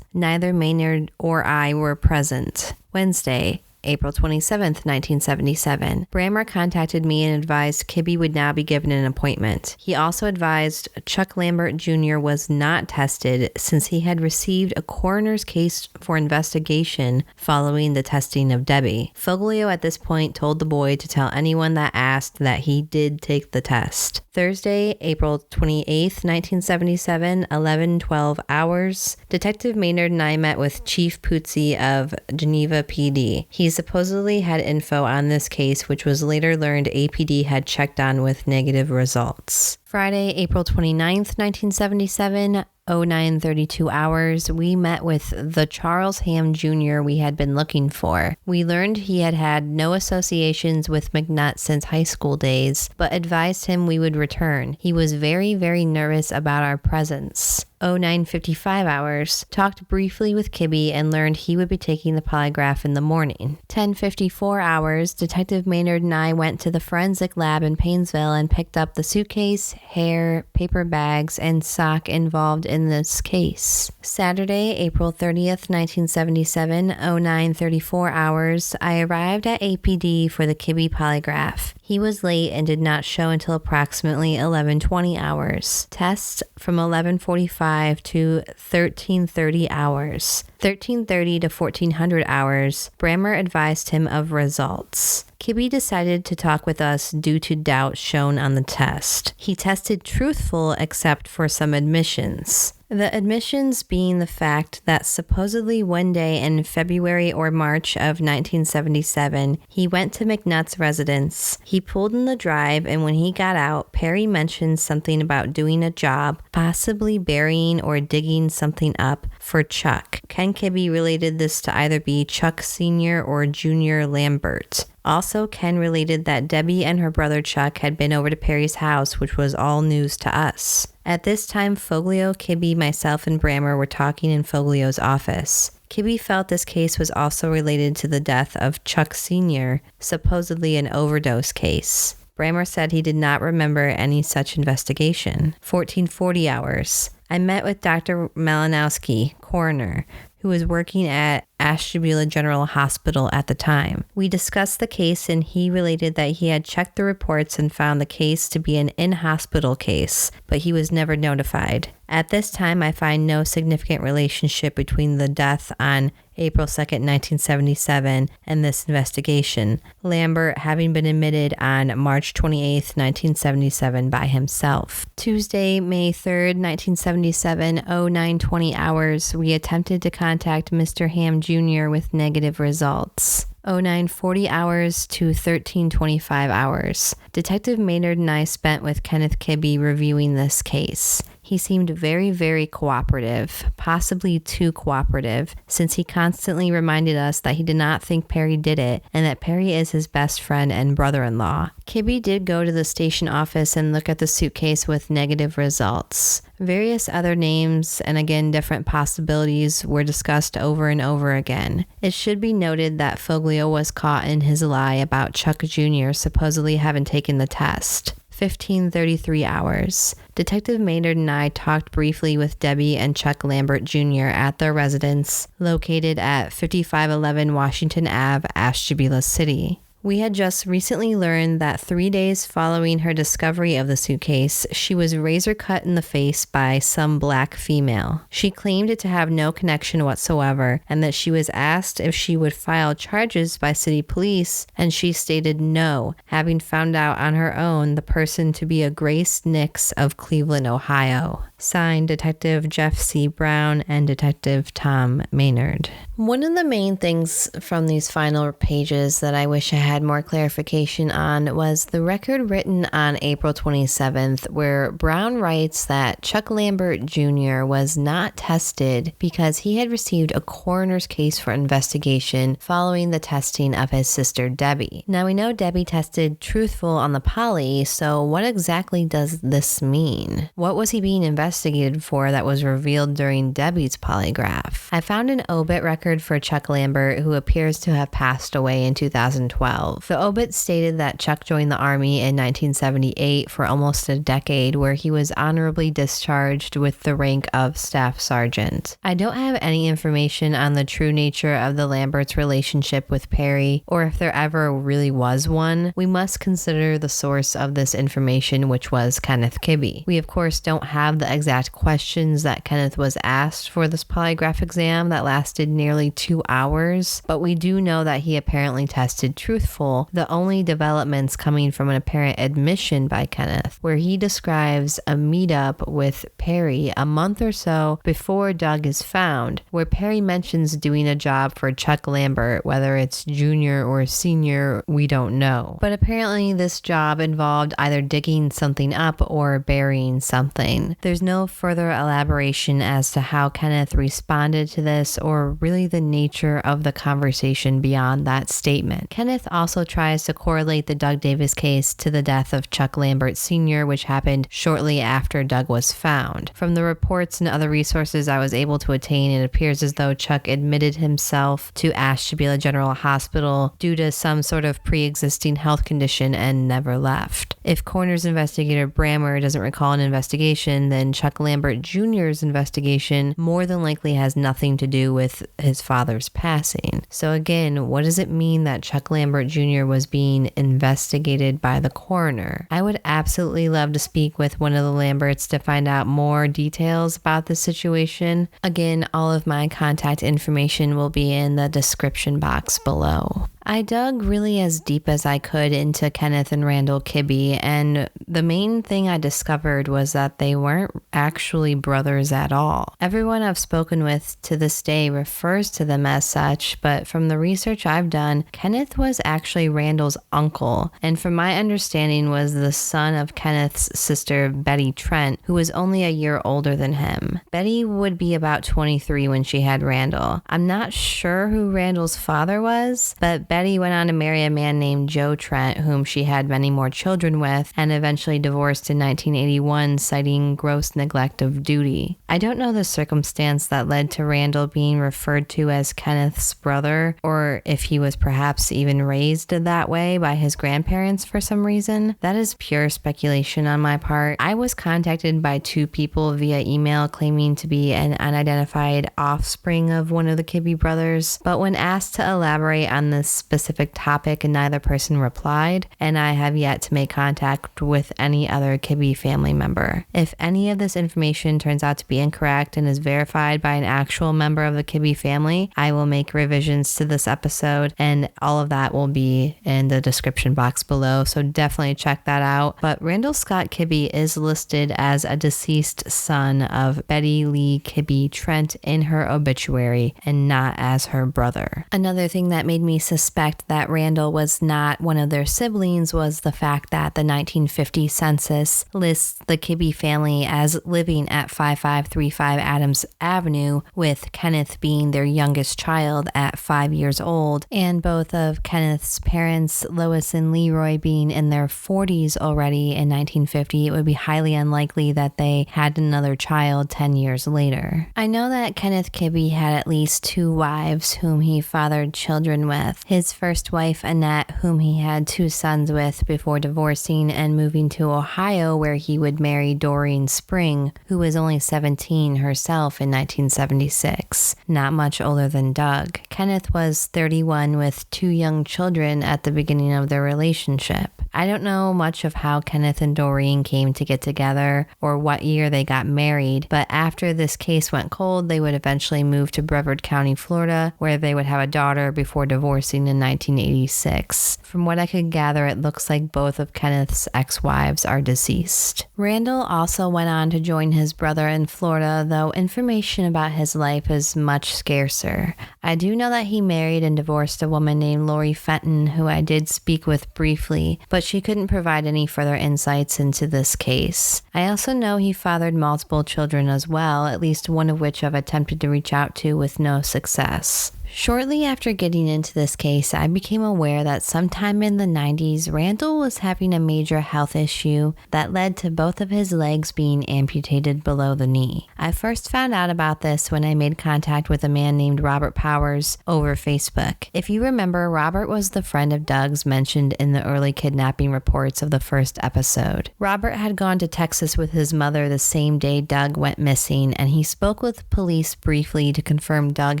Neither Maynard or I were present. Wednesday, April 27th, 1977. Brammer contacted me and advised Kibbe would now be given an appointment. He also advised Chuck Lambert Jr. was not tested since he had received a coroner's case for investigation following the testing of Debbie. Foglio at this point told the boy to tell anyone that asked that he did take the test. Thursday, April 28th, 1977, 11:12 hours. Detective Maynard and I met with Chief Puzzi of Geneva PD. He supposedly had info on this case, which was later learned APD had checked on with negative results. Friday, April 29th, 1977, 09:32 hours, we met with the Charles Ham Jr. we had been looking for. We learned he had had no associations with McNutt since high school days, but advised him we would return. He was very, very nervous about our presence. 09:55 hours, talked briefly with Kibbe and learned he would be taking the polygraph in the morning. 10:54 hours, Detective Maynard and I went to the forensic lab in Painesville and picked up the suitcase, hair, paper bags, and sock involved in this case. Saturday, April 30th, 1977, 09:34 hours, I arrived at APD for the Kibbe polygraph. He was late and did not show until approximately 11:20 hours. Tests from 11:45 to 13:30 hours. 13:30 to 1400 hours, Brammer advised him of results. Kibbe decided to talk with us due to doubt shown on the test. He tested truthful except for some admissions. The admissions being the fact that supposedly one day in February or March of 1977, he went to McNutt's residence. He pulled in the drive, and when he got out, Perry mentioned something about doing a job, possibly burying or digging something up for Chuck. Ken Kibbe related this to either be Chuck Sr. or Jr. Lambert. Also, Ken related that Debbie and her brother Chuck had been over to Perry's house, which was all news to us. At this time, Foglio, Kibbe, myself, and Brammer were talking in Foglio's office. Kibbe felt this case was also related to the death of Chuck Sr., supposedly an overdose case. Brammer said he did not remember any such investigation. 14:40 hours. I met with Dr. Malinowski, coroner, who was working at Ashtabula General Hospital at the time. We discussed the case, and he related that he had checked the reports and found the case to be an in-hospital case, but he was never notified. At this time, I find no significant relationship between the death on April 2nd, 1977, and this investigation, Lambert having been admitted on March 28th, 1977 by himself. Tuesday, May 3rd, 1977, 09:20 hours, we attempted to contact Mr. Ham Jr. with negative results. 09:40 hours to 13:25 hours. Detective Maynard and I spent with Kenneth Kibbe reviewing this case. He seemed very, very cooperative, possibly too cooperative, since he constantly reminded us that he did not think Perry did it and that Perry is his best friend and brother-in-law. Kibbe did go to the station office and look at the suitcase with negative results. Various other names and again different possibilities were discussed over and over again. It should be noted that Foglio was caught in his lie about Chuck Jr. supposedly having taken the test. 15:33 hours. Detective Maynard and I talked briefly with Debbie and Chuck Lambert Jr. at their residence located at 5511 Washington Ave, Ashtabula City. We had just recently learned that 3 days following her discovery of the suitcase, she was razor cut in the face by some black female. She claimed it to have no connection whatsoever, and that she was asked if she would file charges by city police, and she stated no, having found out on her own the person to be a Grace Nix of Cleveland, Ohio. Signed, Detective Jeff C. Brown and Detective Tom Maynard. One of the main things from these final pages that I wish I had more clarification on was the record written on April 27th, where Brown writes that Chuck Lambert Jr. was not tested because he had received a coroner's case for investigation following the testing of his sister Debbie. Now we know Debbie tested truthful on the poly, so what exactly does this mean? What was he being investigated for that was revealed during Debbie's polygraph? I found an obit record for Chuck Lambert, who appears to have passed away in 2012. The obit stated that Chuck joined the Army in 1978 for almost a decade, where he was honorably discharged with the rank of Staff Sergeant. I don't have any information on the true nature of the Lamberts' relationship with Perry, or if there ever really was one. We must consider the source of this information, which was Kenneth Kibbe. We of course don't have the exact questions that Kenneth was asked for this polygraph exam that lasted nearly 2 hours, but we do know that he apparently tested truthful, the only developments coming from an apparent admission by Kenneth, where he describes a meetup with Perry a month or so before Doug is found, where Perry mentions doing a job for Chuck Lambert, whether it's junior or senior, we don't know. But apparently this job involved either digging something up or burying something. There's no further elaboration as to how Kenneth responded to this or really the nature of the conversation beyond that statement. Kenneth also tries to correlate the Doug Davis case to the death of Chuck Lambert Sr., which happened shortly after Doug was found. From the reports and other resources I was able to attain, it appears as though Chuck admitted himself to Ashtabula General Hospital due to some sort of pre-existing health condition and never left. If coroner's investigator Brammer doesn't recall an investigation, then Chuck Lambert Jr.'s investigation more than likely has nothing to do with his father's passing. So again, what does it mean that Chuck Lambert Jr. was being investigated by the coroner? I would absolutely love to speak with one of the Lamberts to find out more details about the situation. Again, all of my contact information will be in the description box below. I dug really as deep as I could into Kenneth and Randall Kibbe, and the main thing I discovered was that they weren't actually brothers at all. Everyone I've spoken with to this day refers to them as such, but from the research I've done, Kenneth was actually Randall's uncle, and from my understanding was the son of Kenneth's sister Betty Trent, who was only a year older than him. Betty would be about 23 when she had Randall. I'm not sure who Randall's father was, but Betty went on to marry a man named Joe Trent, whom she had many more children with, and eventually divorced in 1981, citing gross neglect of duty. I don't know the circumstance that led to Randall being referred to as Kenneth's brother, or if he was perhaps even raised that way by his grandparents for some reason. That is pure speculation on my part. I was contacted by 2 people via email claiming to be an unidentified offspring of one of the Kibbe brothers, but when asked to elaborate on this specific topic, neither person replied, and I have yet to make contact with any other Kibbe family member. If any of this information turns out to be incorrect and is verified by an actual member of the Kibbe family, I will make revisions to this episode, and all of that will be in the description box below, so definitely check that out. But Randall Scott Kibbe is listed as a deceased son of Betty Lee Kibbe Trent in her obituary, and not as her brother. Another thing that made me suspect that Randall was not one of their siblings was the fact that the 1950 census lists the Kibbe family as living at 5535 Adams Avenue, with Kenneth being their youngest child at 5 years old, and both of Kenneth's parents, Lois and Leroy, being in their 40s already in 1950. It would be highly unlikely that they had another child 10 years later. I know that Kenneth Kibbe had at least 2 wives whom he fathered children with. His first wife, Annette, whom he had 2 sons with before divorcing and moving to Ohio, where he would marry Doreen Spring, who was only 17 herself in 1976, not much older than Doug. Kenneth was 31 with 2 young children at the beginning of their relationship. I don't know much of how Kenneth and Doreen came to get together or what year they got married, but after this case went cold, they would eventually move to Brevard County, Florida, where they would have a daughter before divorcing in 1986. From what I could gather, it looks like both of Kenneth's ex-wives are deceased. Randall also went on to join his brother in Florida, though information about his life is much scarcer. I do know that he married and divorced a woman named Lori Fenton, who I did speak with briefly, but she couldn't provide any further insights into this case. I also know he fathered multiple children as well, at least one of which I've attempted to reach out to with no success. Shortly after getting into this case, I became aware that sometime in the 90s, Randall was having a major health issue that led to both of his legs being amputated below the knee. I first found out about this when I made contact with a man named Robert Powers over Facebook. If you remember, Robert was the friend of Doug's mentioned in the early kidnapping reports of the first episode. Robert had gone to Texas with his mother the same day Doug went missing, and he spoke with police briefly to confirm Doug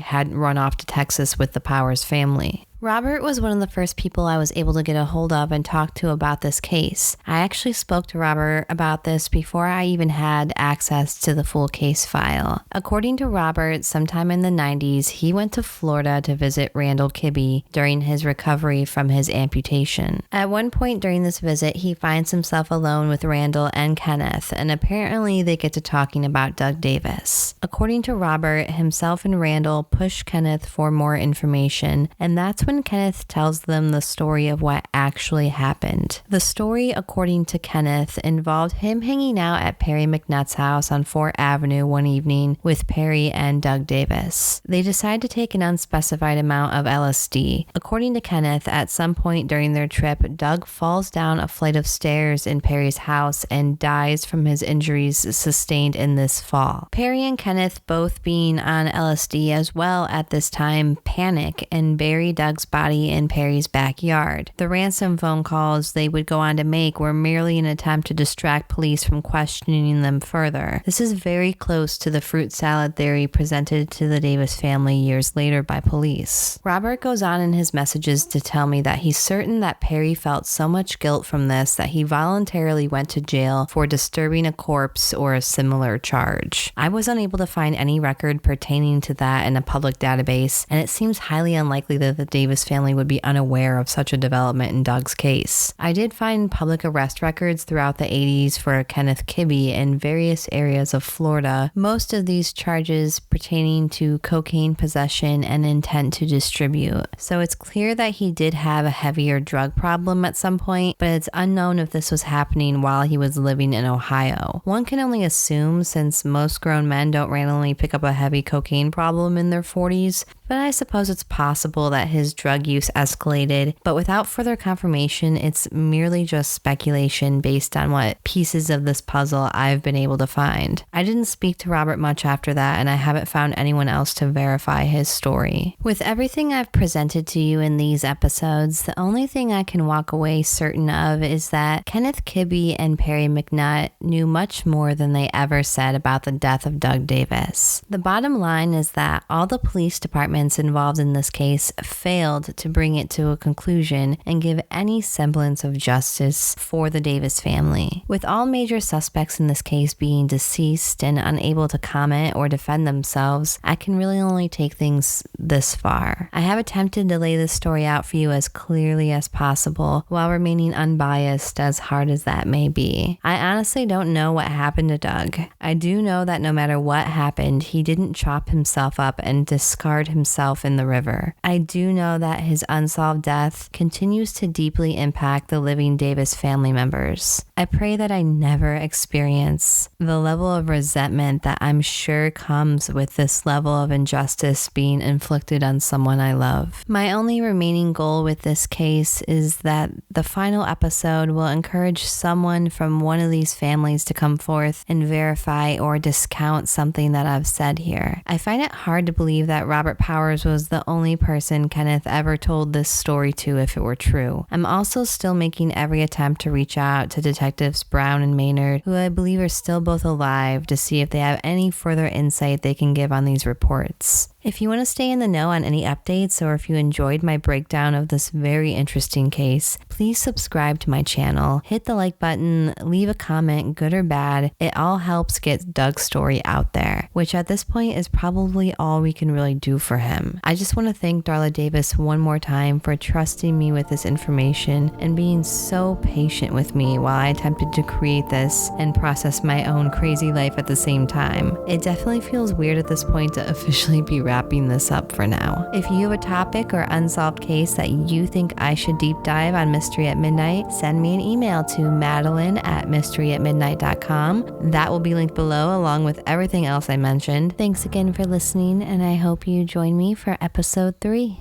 hadn't run off to Texas with the Powers family. Robert was one of the first people I was able to get a hold of and talk to about this case. I actually spoke to Robert about this before I even had access to the full case file. According to Robert, sometime in the 90s, he went to Florida to visit Randall Kibbe during his recovery from his amputation. At one point during this visit, he finds himself alone with Randall and Kenneth, and apparently they get to talking about Doug Davis. According to Robert, himself and Randall push Kenneth for more information, and that's when Kenneth tells them the story of what actually happened. The story, according to Kenneth, involved him hanging out at Perry McNutt's house on 4th Avenue one evening with Perry and Doug Davis. They decide to take an unspecified amount of LSD. According to Kenneth, at some point during their trip, Doug falls down a flight of stairs in Perry's house and dies from his injuries sustained in this fall. Perry and Kenneth, both being on LSD as well at this time, panic and bury Doug's body in Perry's backyard. The ransom phone calls they would go on to make were merely an attempt to distract police from questioning them further. This is very close to the fruit salad theory presented to the Davis family years later by police. Robert goes on in his messages to tell me that he's certain that Perry felt so much guilt from this that he voluntarily went to jail for disturbing a corpse or a similar charge. I was unable to find any record pertaining to that in a public database, and it seems highly unlikely that the Davis family would be unaware of such a development in Doug's case. I did find public arrest records throughout the 80s for Kenneth Kibbe in various areas of Florida, most of these charges pertaining to cocaine possession and intent to distribute. So it's clear that he did have a heavier drug problem at some point, but it's unknown if this was happening while he was living in Ohio. One can only assume, since most grown men don't randomly pick up a heavy cocaine problem in their 40s, but I suppose it's possible that his drug use escalated, but without further confirmation, it's merely just speculation based on what pieces of this puzzle I've been able to find. I didn't speak to Robert much after that, and I haven't found anyone else to verify his story. With everything I've presented to you in these episodes, the only thing I can walk away certain of is that Kenneth Kibbe and Perry McNutt knew much more than they ever said about the death of Doug Davis. The bottom line is that all the police departments involved in this case failed to bring it to a conclusion and give any semblance of justice for the Davis family. With all major suspects in this case being deceased and unable to comment or defend themselves, I can really only take things this far. I have attempted to lay this story out for you as clearly as possible while remaining unbiased, as hard as that may be. I honestly don't know what happened to Doug. I do know that no matter what happened, he didn't chop himself up and discard himself in the river. I do know that his unsolved death continues to deeply impact the living Davis family members. I pray that I never experience the level of resentment that I'm sure comes with this level of injustice being inflicted on someone I love. My only remaining goal with this case is that the final episode will encourage someone from one of these families to come forth and verify or discount something that I've said here. I find it hard to believe that Robert Powers was the only person Kenneth ever told this story to if it were true. I'm also still making every attempt to reach out to Detectives Brown and Maynard, who I believe are still both alive, to see if they have any further insight they can give on these reports. If you want to stay in the know on any updates, or if you enjoyed my breakdown of this very interesting case, please subscribe to my channel, hit the like button, leave a comment, good or bad. It all helps get Doug's story out there, which at this point is probably all we can really do for him. I just want to thank Darla Davis one more time for trusting me with this information and being so patient with me while I attempted to create this and process my own crazy life at the same time. It definitely feels weird at this point to officially be wrapping this up for now. If you have a topic or unsolved case that you think I should deep dive on Mystery at Midnight, send me an email to madeline@mysteryatmidnight.com. That will be linked below along with everything else I mentioned. Thanks again for listening, and I hope you join me for episode 3.